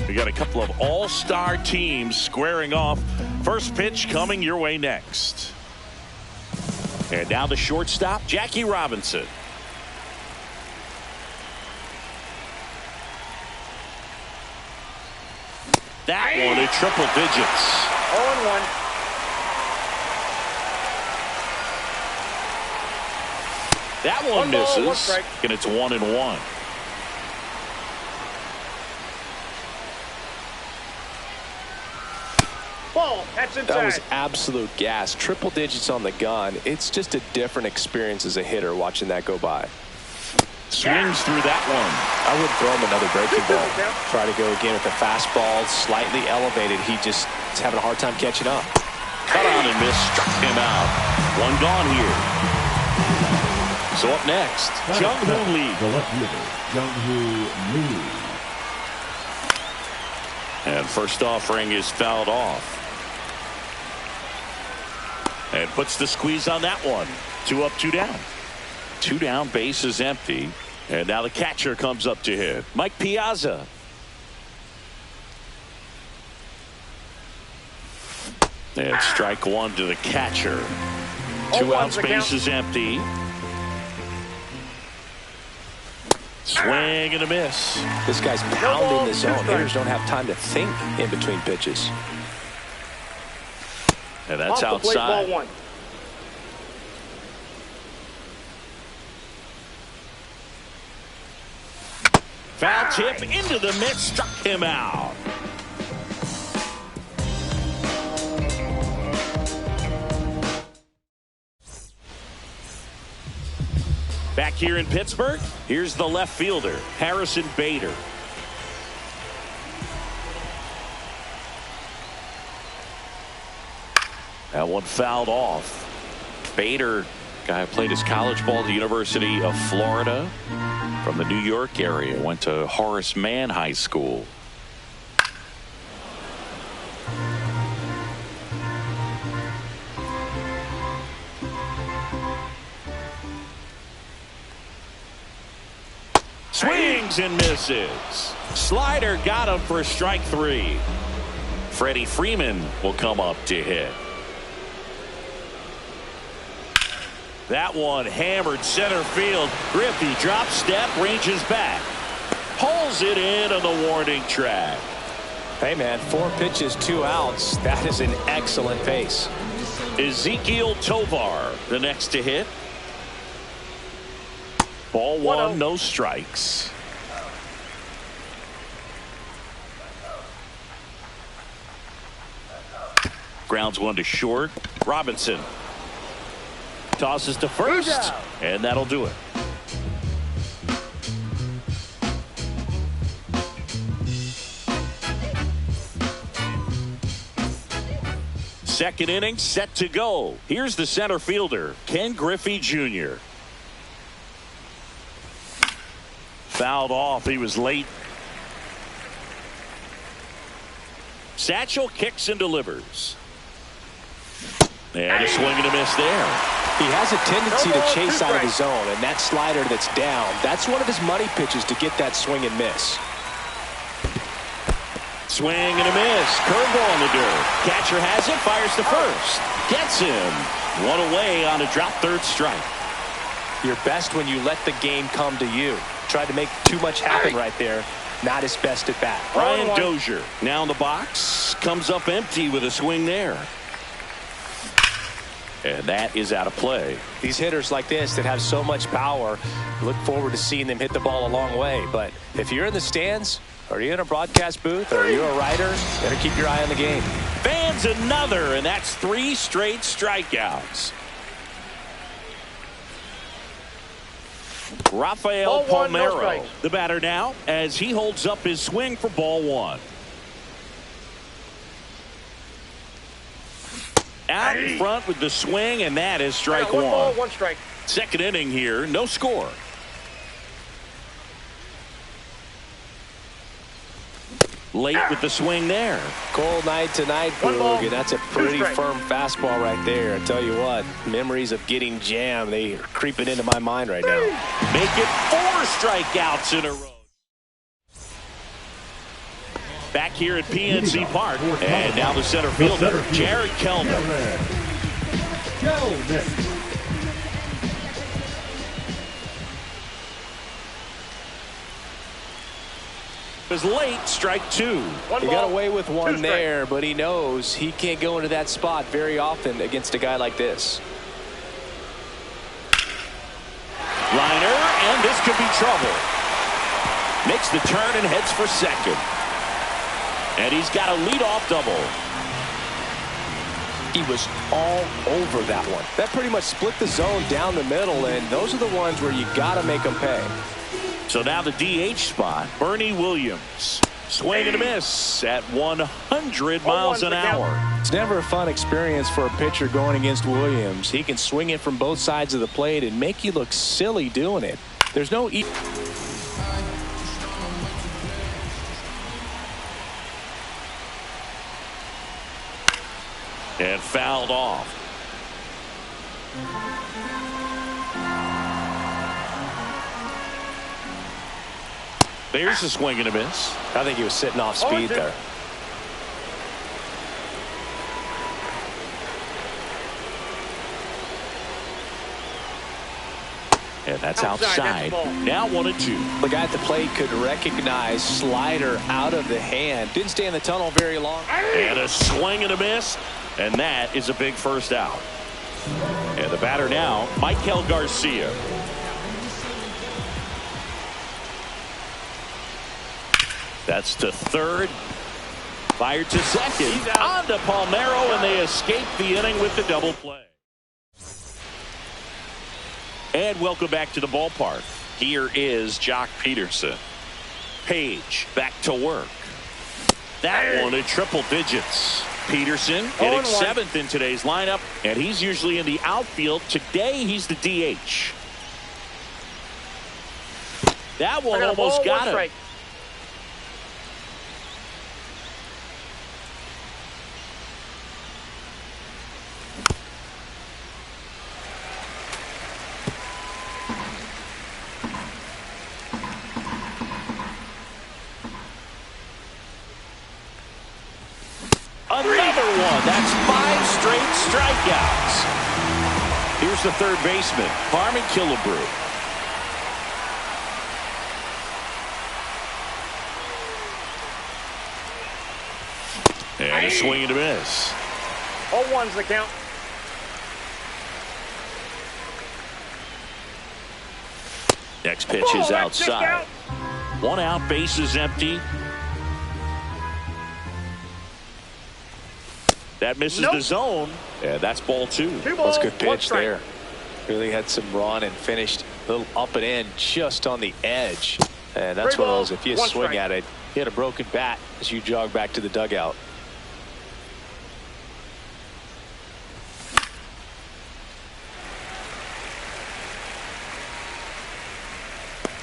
We got a couple of all-star teams squaring off. First pitch coming your way next. And now the shortstop, Jackie Robinson. That one in triple digits. 0-1. That one misses, and it's 1-1. Ball, that's inside. That was absolute gas. Triple digits on the gun. It's just a different experience as a hitter watching that go by. Swings through that one. I wouldn't throw him another breaking ball. Try to go again with the fastball, slightly elevated. He just is having a hard time catching up. Cut on and miss, struck him out. One gone here. So up next, Jung-Hoo Lee. The left fielder, Jung-Hoo Lee. And first offering is fouled off. And puts the squeeze on that one. 2 up, 2 down. 2 down, base is empty. And now the catcher comes up to hit. Mike Piazza. And strike one to the catcher. 2 outs, base is empty. Swing and a miss. This guy's pounding the zone. Hitters don't have time to think in between pitches. And that's outside. Ball 1. Foul tip into the mitt, struck him out. Back here in Pittsburgh, here's the left fielder, Harrison Bader. That one fouled off. Bader, guy who played his college ball at the University of Florida from the New York area, went to Horace Mann High School. Swings and misses. Slider got him for strike 3. Freddie Freeman will come up to hit. That one hammered center field. Griffey drop step, ranges back. Pulls it in on the warning track. Hey, man, 4 pitches, 2 outs. That is an excellent pace. Ezekiel Tovar, the next to hit. Ball 1, no strikes. Grounds 1 to short. Robinson tosses to first, and that'll do it. Second inning set to go. Here's the center fielder, Ken Griffey Jr. Fouled off. He was late. Satchel kicks and delivers. And a swing and a miss there. He has a tendency to chase out of the zone, and that slider that's down, that's one of his money pitches to get that swing and miss. Swing and a miss. Curveball in the dirt. Catcher has it, fires to first. Gets him. One away on a drop third strike. You're best when you let the game come to you. Tried to make too much happen right there. Not his best at bat. Brian Dozier now in the box. Comes up empty with a swing there. And that is out of play. These hitters like this that have so much power, look forward to seeing them hit the ball a long way. But if you're in the stands, or you're in a broadcast booth, or you're a writer, better keep your eye on the game. Fans another, and that's 3 straight strikeouts. Rafael Palmeiro, the batter now, as he holds up his swing for ball 1. Out in front with the swing, and that is strike 1. 1 ball, 1 strike. Second inning here, no score. late with the swing there. Cold night tonight, Boog, and that's a pretty firm fastball right there. I tell you what, memories of getting jammed, they are creeping into my mind right now. Make it 4 strikeouts in a row. Back here at PNC Park, and now the center fielder, Jared Kelman. Was late, strike 2. He got away with one there, but he knows he can't go into that spot very often against a guy like this. Liner, and this could be trouble. Makes the turn and heads for second. And he's got a leadoff double. He was all over that one. That pretty much split the zone down the middle, and those are the ones where you got to make them pay. So now the DH spot, Bernie Williams. Swing and a miss at 100 miles an hour. It's never a fun experience for a pitcher going against Williams. He can swing it from both sides of the plate and make you look silly doing it. There's no... And fouled off. There's a swing and a miss. I think he was sitting off speed there. And that's outside. Now 1-2. The guy at the plate could recognize slider out of the hand. Didn't stay in the tunnel very long. And a swing and a miss. And that is a big first out. And the batter now, Michael Garcia. That's to third. Fired to second. On to Palmeiro, and they escape the inning with the double play. And welcome back to the ballpark. Here is Jock Peterson. Page back to work. That one at triple digits. Peterson hitting 7th in today's lineup, and he's usually in the outfield. Today he's the DH. That one almost got him. Another one. That's 5 straight strikeouts. Here's the third baseman, Harmon Killebrew. And a swing and a miss. 0-1's the count. Next pitch is outside. 1 out, base is empty. That misses the zone, and that's ball 2. That's a good pitch there. Really had some run and finished a little up and in just on the edge. And that's one of those, if you swing at it, hit a broken bat as you jog back to the dugout.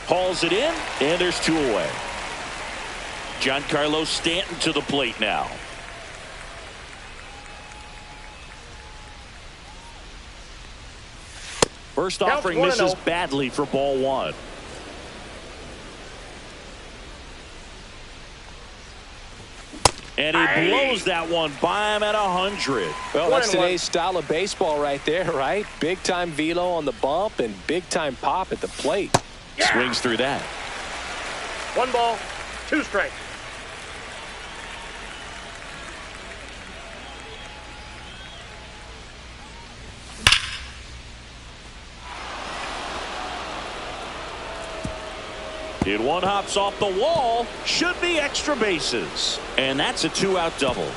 Hauls it in, and there's 2 away. Giancarlo Stanton to the plate now. First offering misses badly for ball 1. And he blows that one by him at 100. Well, that's today's style of baseball right there, right? Big-time velo on the bump and big-time pop at the plate. Yeah. Swings through that. 1 ball, 2 strikes. It one hops off the wall. Should be extra bases. And that's a 2-out double.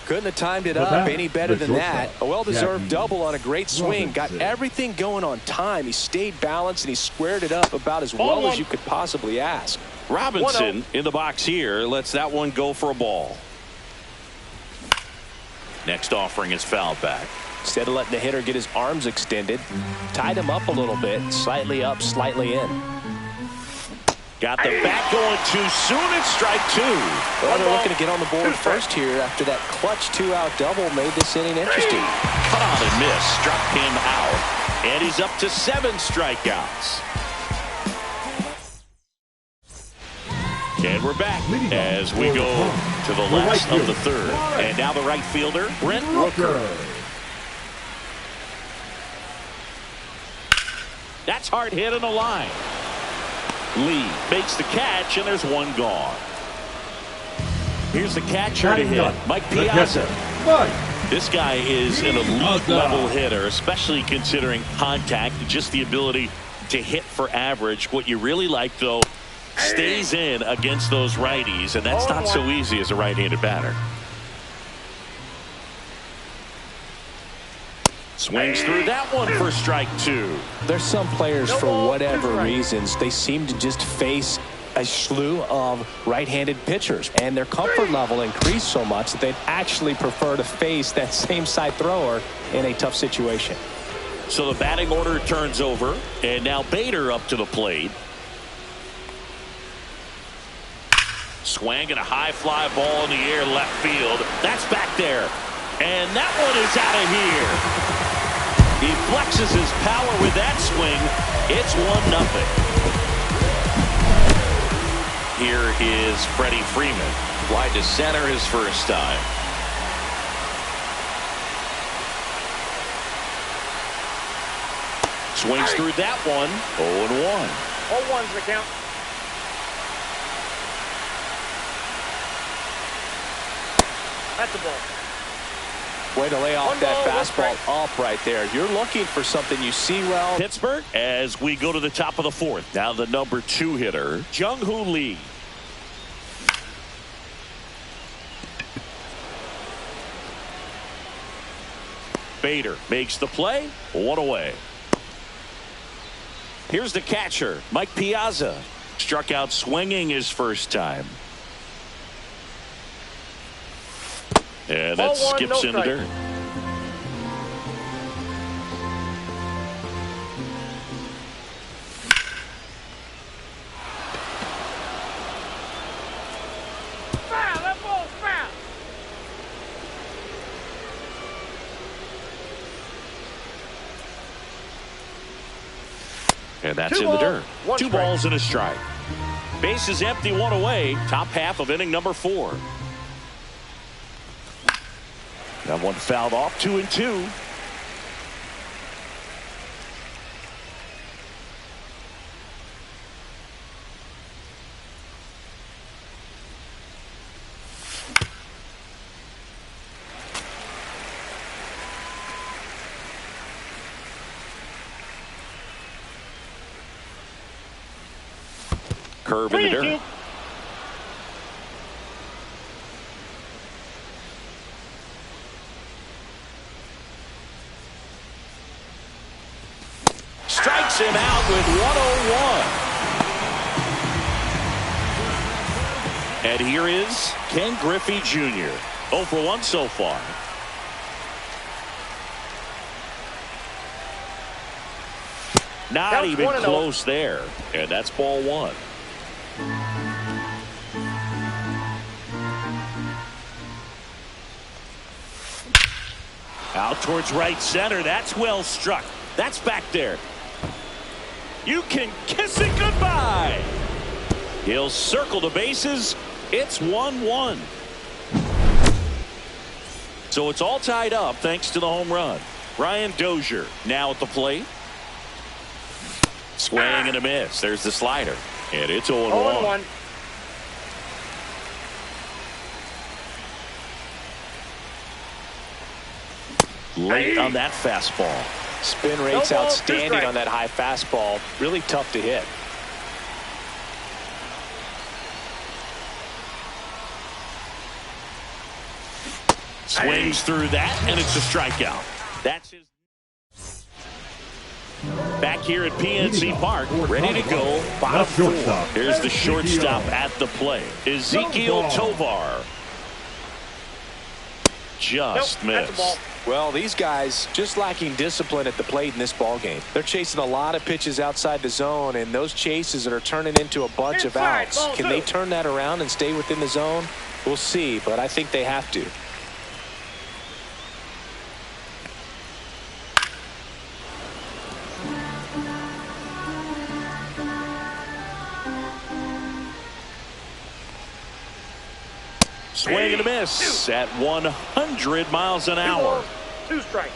Couldn't have timed it up any better than that. A well-deserved double on a great swing. Got everything going on time. He stayed balanced and he squared it up about as well as you could possibly ask. Robinson in the box here lets that one go for a ball. Next offering is fouled back. Instead of letting the hitter get his arms extended, tied him up a little bit, slightly up, slightly in. Got the bat going too soon. It's strike two. Well, they're looking to get on the board first here after that clutch two-out double made this inning interesting. Cut on and miss. Struck him out. And he's up to 7 strikeouts. And we're back as we go to the last of the third. And now the right fielder, Brent Rooker. That's hard hit in the line. Lee makes the catch, and there's one gone. Here's the catcher to hit, Mike Piazza. This guy is an elite level hitter, especially considering contact, just the ability to hit for average. What you really like, though, stays in against those righties, and that's not so easy as a right-handed batter. Swings through that one for strike two. There's some players, for whatever reasons, they seem to just face a slew of right-handed pitchers, and their comfort level increased so much that they'd actually prefer to face that same side thrower in a tough situation. So the batting order turns over, and now Bader up to the plate. Swing and a high fly ball in the air left field. That's back there. And that one is out of here. He flexes his power with that swing. It's 1-0. Here is Freddie Freeman. Wide to center his first time. Swings through that one. 0-1. 0-1's the count. That's a ball. Way to lay off that fastball up right there. You're looking for something you see well. Pittsburgh as we go to the top of the fourth. Now the number 2 hitter, Jung-Hoo Lee. Bader makes the play. 1 away. Here's the catcher, Mike Piazza. Struck out swinging his first time. And that skips in the dirt. Foul! That ball's foul! And that's in the dirt. 2 balls and a strike. Base is empty, 1 away. Top half of inning number 4. That one fouled off. 2-2. Curve in the dirt. Strikes him out with 101. And here is Ken Griffey Jr. 0 for 1 so far. Not even close there. And that's ball 1. Out towards right center. That's well struck. That's back there. You can kiss it goodbye. He'll circle the bases. It's 1-1. So it's all tied up thanks to the home run. Brian Dozier now at the plate. Swing and a miss. There's the slider. And it's 0-1. Late on that fastball. Spin rate's outstanding on that high fastball. Really tough to hit. Swings through that, and it's a strikeout. That's his. Back here at PNC Park, ready to go. Bottom 4. Here's the shortstop at the plate. Ezekiel Tovar. Just missed. Well, these guys just lacking discipline at the plate in this ball game. They're chasing a lot of pitches outside the zone, and those chases are turning into a bunch of outs. Can they turn that around and stay within the zone? We'll see, but I think they have to. Swing and a miss at 100 miles an hour. 2 strikes.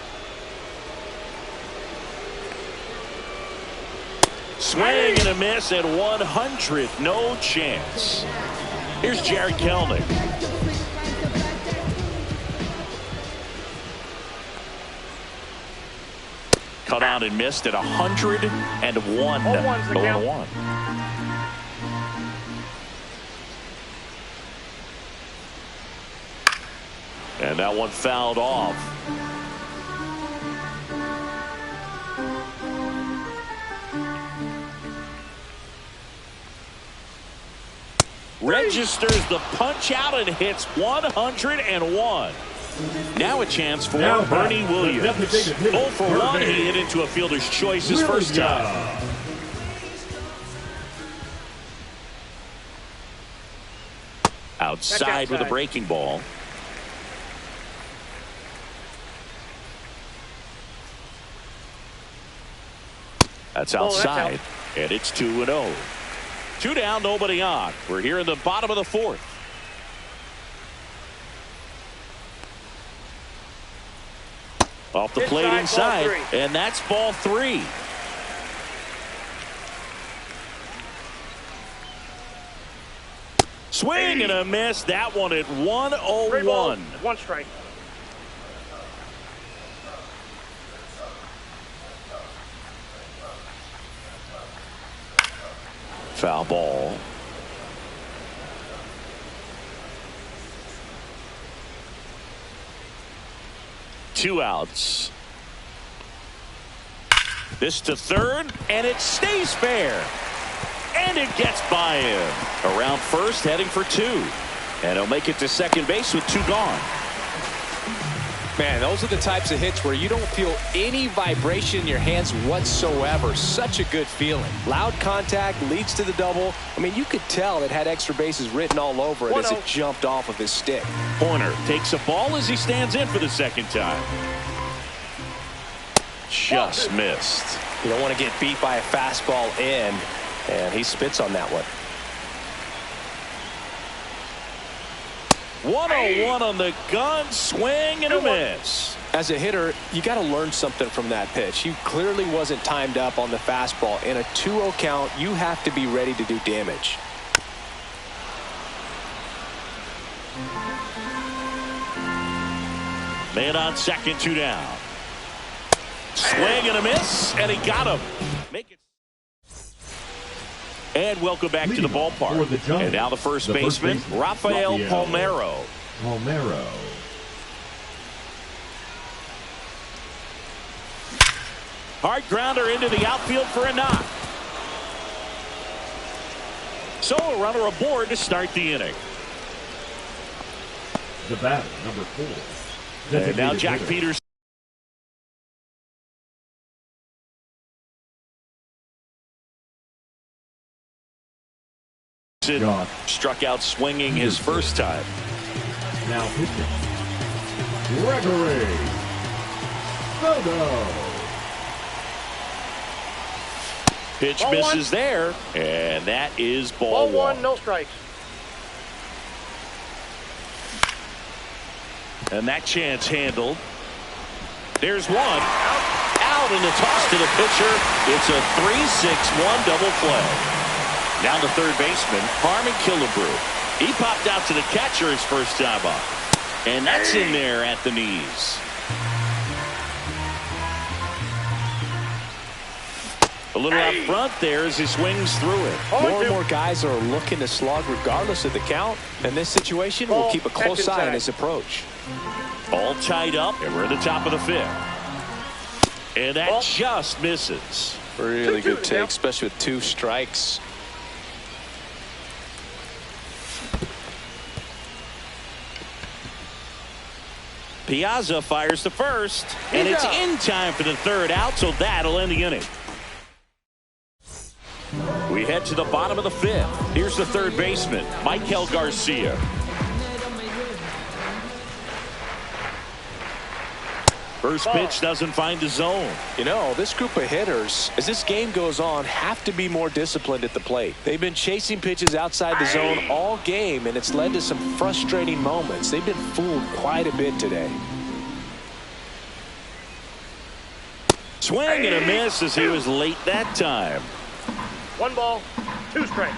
Swing and a miss at 100. No chance. Here's Jared Kelnick. Cut out and missed at 101. 0-1. And that one fouled off. Registers the punch out and hits 101. Now a chance for Bernie Williams. 0 for 1. He hit into a fielder's choice his first time. Outside with a breaking ball. That's outside, and it's 2-0. 2 down, nobody on. We're here in the bottom of the 4th. Off the plate inside, and that's ball 3. Swing and a miss. That one at 101. 1 strike. Foul ball. Two outs. This to third, and it stays fair. And it gets by him. Around first, heading for 2. And he'll make it to second base with 2 gone. Man, those are the types of hits where you don't feel any vibration in your hands whatsoever. Such a good feeling. Loud contact leads to the double. I mean, you could tell it had extra bases written all over it as it jumped off of his stick. Horner takes a ball as he stands in for the second time. Just missed. You don't want to get beat by a fastball in, and he spits on that one. 101 on the gun, swing and a miss. As a hitter, you got to learn something from that pitch. He clearly wasn't timed up on the fastball. In a 2-0 count, you have to be ready to do damage. Man on second, 2 down. Swing and a miss, and he got him. Make it. And welcome back to the ballpark. And now the first baseman, Rafael Palmeiro. Hard grounder into the outfield for a knock. So a runner aboard to start the inning. The batter, number 4. And now Jack Peters. Struck out swinging his first time. Now pitching, Gregory Soto. Pitch misses there, and that is ball 1. No strikes. And that chance handled. There's one. Out and a toss to the pitcher. It's a 3-6-1 double play. Down to third baseman, Harmon Killebrew. He popped out to the catcher his first time up. And that's in there at the knees. A little out front there as he swings through it. More and more guys are looking to slug regardless of the count. In this situation, we'll keep a close eye on his approach. All tied up, and we're at the top of the 5th. And that just misses. Really good take, especially with 2 strikes. Piazza fires to first, and it's in time for the third out, so that'll end the inning. We head to the bottom of the fifth. Here's the third baseman, Michael Garcia. First pitch doesn't find the zone. You know, this group of hitters, as this game goes on, have to be more disciplined at the plate. They've been chasing pitches outside the zone all game, and it's led to some frustrating moments. They've been fooled quite a bit today. Swing and a miss as he was late that time. 1 ball, 2 strikes.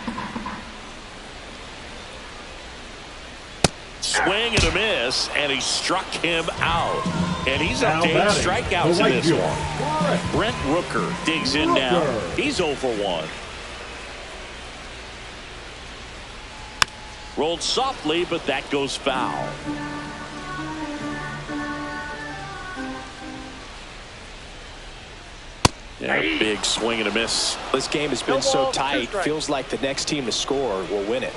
Swing and a miss, and he struck him out. And he's up to 8 strikeouts in this one. Brent Rooker digs in now. He's 0 for 1. Rolled softly, but that goes foul. Yeah, big swing and a miss. This game has been so tight, feels like the next team to score will win it.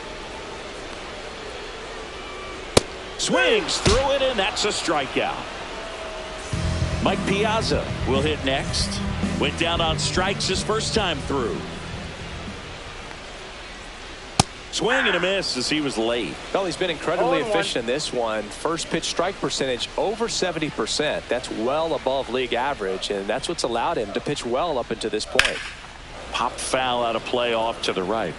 Swings through it, and that's a strikeout. Mike Piazza will hit next. Went down on strikes his first time through. Swing and a miss as he was late. Well, he's been incredibly efficient in this one. First pitch strike percentage over 70%. That's well above league average, and that's what's allowed him to pitch well up until this point. Pop foul out of play off to the right.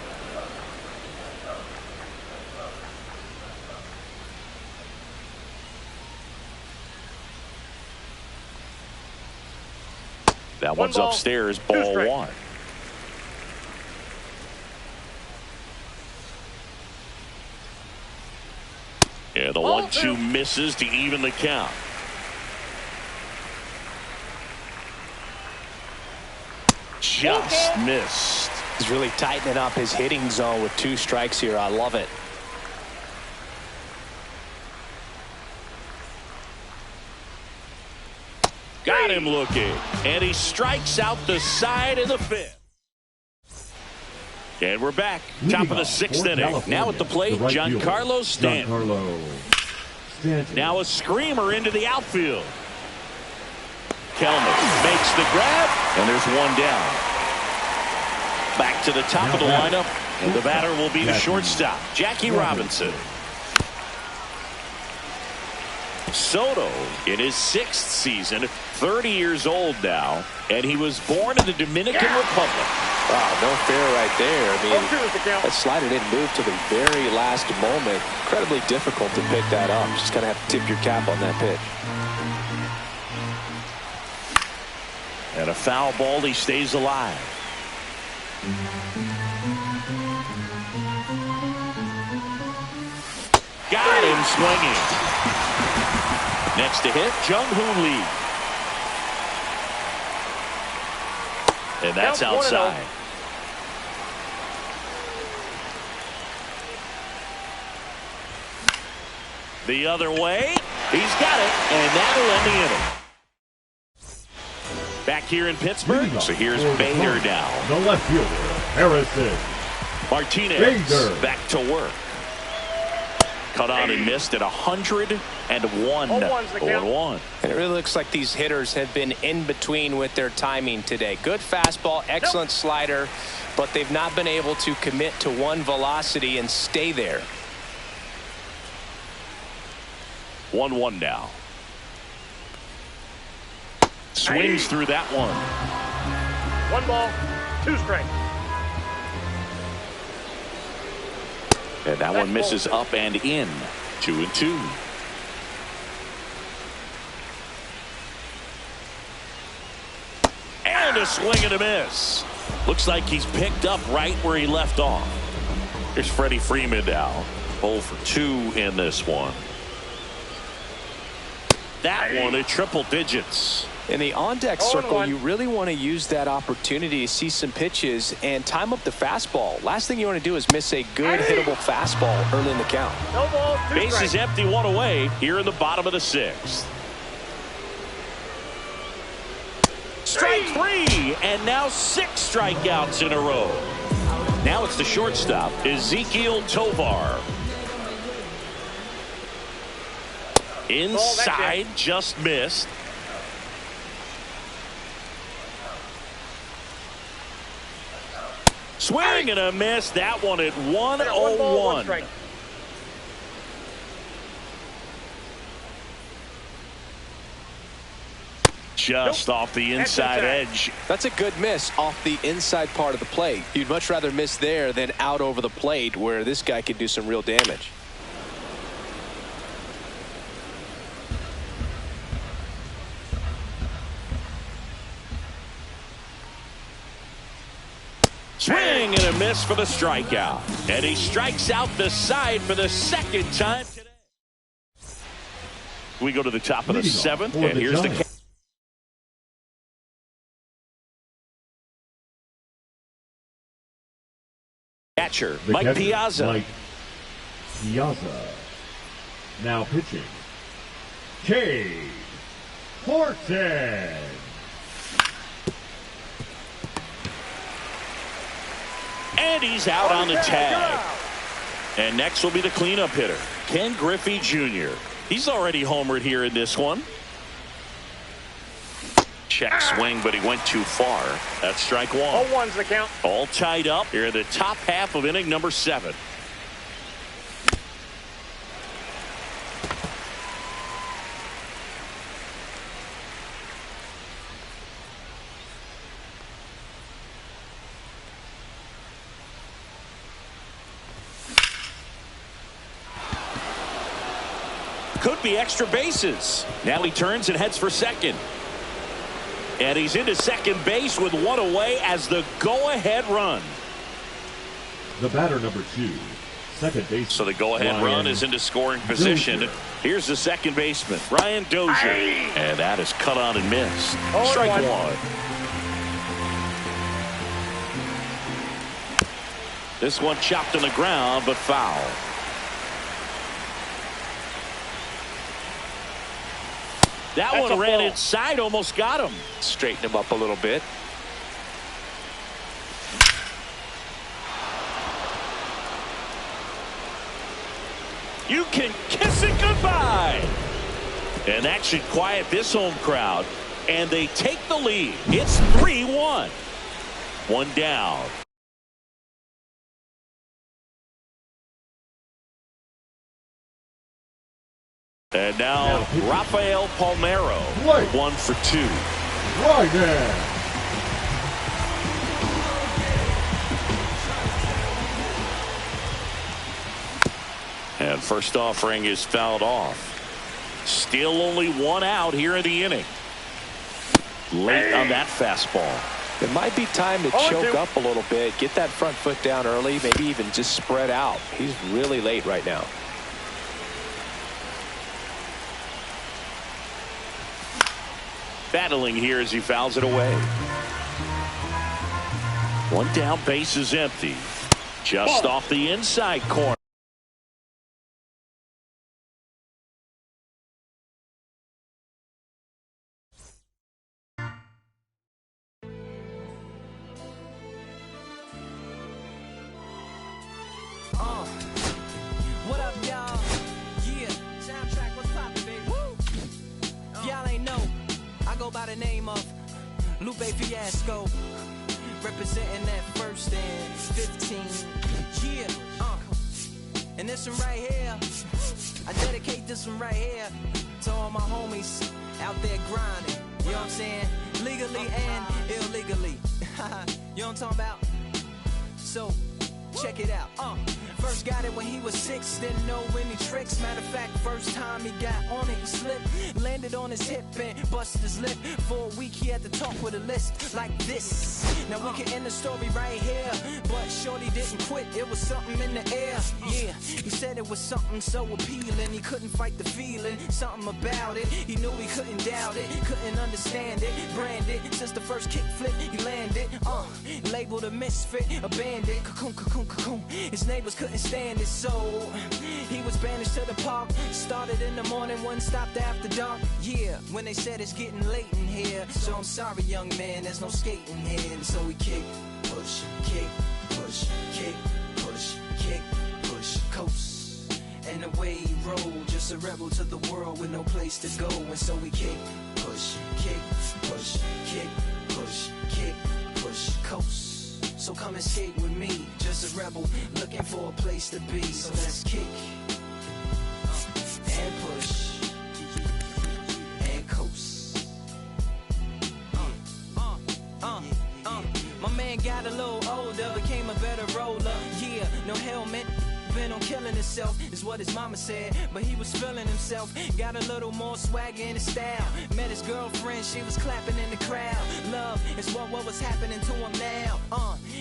That one's upstairs, ball 1. Yeah, the 1-2 misses to even the count. Just missed. He's really tightening up his hitting zone with 2 strikes here. I love it. Got him looking, and he strikes out the side of the fifth. And we're back, top of the 6th inning. Now at the plate, Giancarlo Stanton. Now a screamer into the outfield. Kelman makes the grab, and there's one down. Back to the top of the lineup, and the batter will be the shortstop, Jackie Robinson. Soto in his 6th season, 30 years old now, and he was born in the Dominican Republic. Wow, no fair right there. I mean, that slider didn't move to the very last moment. Incredibly difficult to pick that up. Just kind of have to tip your cap on that pitch. And a foul ball, he stays alive. Got him swinging. Next to hit, Jung-Hoo Lee. And that's outside. The other way, he's got it, and that'll end the inning. Back here in Pittsburgh, so here's Bader now. The left fielder, Harrison. Martinez back to work. Cut on and missed at 101. 0-1. And it really looks like these hitters have been in between with their timing today. Good fastball, excellent slider, but they've not been able to commit to one velocity and stay there. 1-1 now. Swings through that one. 1 ball, 2 strikes. And that one misses up and in. 2-2. And a swing and a miss. Looks like he's picked up right where he left off. Here's Freddie Freeman now. 0 for 2 in this one. That one at triple digits. In the on-deck circle, you really want to use that opportunity to see some pitches and time up the fastball. Last thing you want to do is miss a good hittable fastball early in the count. No ball, 2 Base is empty, 1 away here in the bottom of the 6th. Strike 3, and now 6 strikeouts in a row. Now it's the shortstop, Ezequiel Tovar. Inside, just missed. Swing and a miss. That one at 1-0-1. Just off the inside edge. That's a good miss off the inside part of the plate. You'd much rather miss there than out over the plate, where this guy can do some real damage. Swing and a miss for the strikeout. And he strikes out the side for the second time today. We go to the top of the seventh, and here's the catcher, Mike Piazza. Mike Piazza. Now pitching, Cade Horton. And he's out on the tag. And next will be the cleanup hitter, Ken Griffey Jr. He's already homered here in this one. Check swing, but he went too far. That's strike one. 0-1's the count. All tied up here in the top half of inning number 7. Could be extra bases. Now he turns and heads for second. And he's into second base with one away as the go-ahead run. The batter, number 2, second base. So the go-ahead run is into scoring position. Dozier. Here's the second baseman, Ryan Dozier. And that is cut on and missed. Strike one. This one chopped on the ground, but foul. That one ran inside, almost got him. Straighten him up a little bit. You can kiss it goodbye. And that should quiet this home crowd. And they take the lead. It's 3-1. One down. And now Rafael Palmeiro, 1 for 2. Right there. And first offering is fouled off. Still only one out here in the inning. Late on that fastball. It might be time to choke up a little bit, get that front foot down early, maybe even just spread out. He's really late right now. Battling here as he fouls it away. One down, base is empty. Just off the inside corner. What up, y'all? Yeah, soundtrack, what's poppin', baby? Woo! Y'all ain't know, I go by the name of Lupe Fiasco, representing that first and 15. Yeah, and this one right here, I dedicate this one right here to all my homies out there grinding. You know what I'm saying? Legally and illegally. You know what I'm talking about? So, check it out. First got it when he was 6, didn't know any tricks. Matter of fact, first time he got on it, he slipped, landed on his hip and busted his lip. For a week he had to talk with a list like this. Now we can end the story right here, but shorty didn't quit, it was something in the air. Yeah, he said it was something so appealing, he couldn't fight the feeling, something about it. He knew he couldn't doubt it, couldn't understand it, branded since the first kick flip he landed. Labeled a misfit, a bandit, cocoon, cocoon, cocoon. His neighbors couldn't stand it, so he was banished to the park. Started in the morning, one stopped after dark. Yeah, when they said it's getting late in here, so I'm sorry, young man, there's no skating here. And so we kick, push, kick, push, kick, push, kick, push, coast. And the way he rolled, just a rebel to the world with no place to go. And so we kick, push, kick, push, kick, push, kick, push, coast. So come and skate with me, just a rebel looking for a place to be. So let's kick and push and coast. My man got a little older, became a better roller. Yeah, no helmet. Been on killing himself is what his mama said, but he was feeling himself. Got a little more swagger in his style. Met his girlfriend, she was clapping in the crowd. Love is what was happening to him now.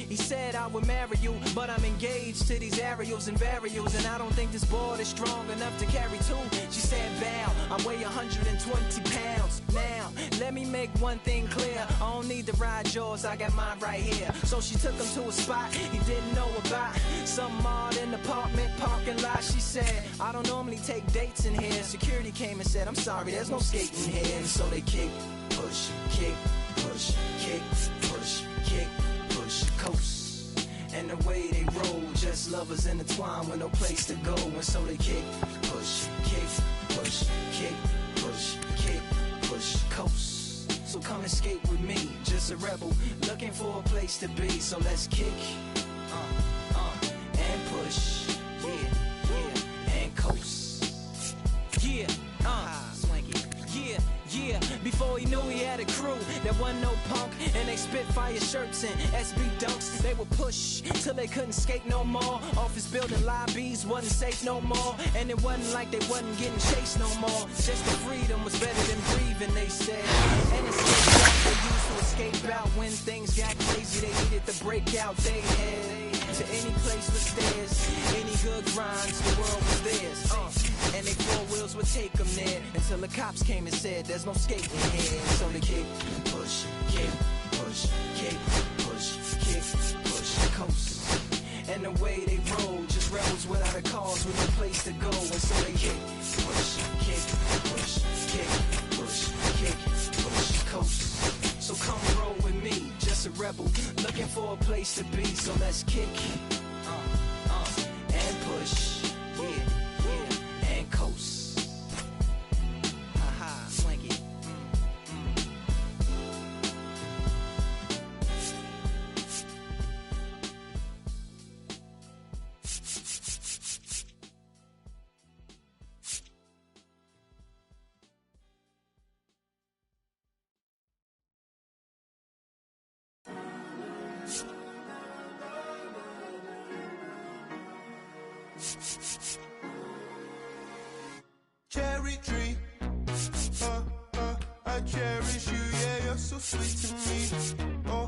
He said I would marry you, but I'm engaged to these aerials and varials, and I don't think this board is strong enough to carry two. She said bow, I weigh 120 pounds. Now let me make one thing clear, I don't need to ride yours, I got mine right here. So she took him to a spot he didn't know about, some odd in the apartment parking lot. She said, I don't normally take dates in here. Security came and said, I'm sorry, there's no skating here. And so they kick, push, kick, push, kick, push, kick, push, coast. And the way they roll, just lovers intertwined with no place to go. And so they kick, push, kick, push, kick, push, kick, push, coast. So come and skate with me, just a rebel looking for a place to be. So let's kick and push. And coast. Yeah, swanky. Yeah, before he knew he had a crew that wasn't no punk, and they spit fire shirts and SB dunks. They would push till they couldn't skate no more. Office building lobbies wasn't safe no more, and it wasn't like they wasn't getting chased no more. Just the freedom was better than breathing, they said. And escape out, they used to escape out when things got crazy. They needed to break out. They head to any place with stairs, any good grinds, the world was theirs. And they four wheels would take them there until the cops came and said there's no skating here. So they kick, push, kick, push, kick, push, kick, push, coast. And the way they roll, just rebels without a cause with no place to go. And so they kick, push, kick, push, kick, push, kick, push, coast. So come roll with me, just a rebel looking for a place to be. So let's kick and push, and coast. Haha, swanky. Cherry tree, I cherish you, yeah, you're so sweet to me. Oh,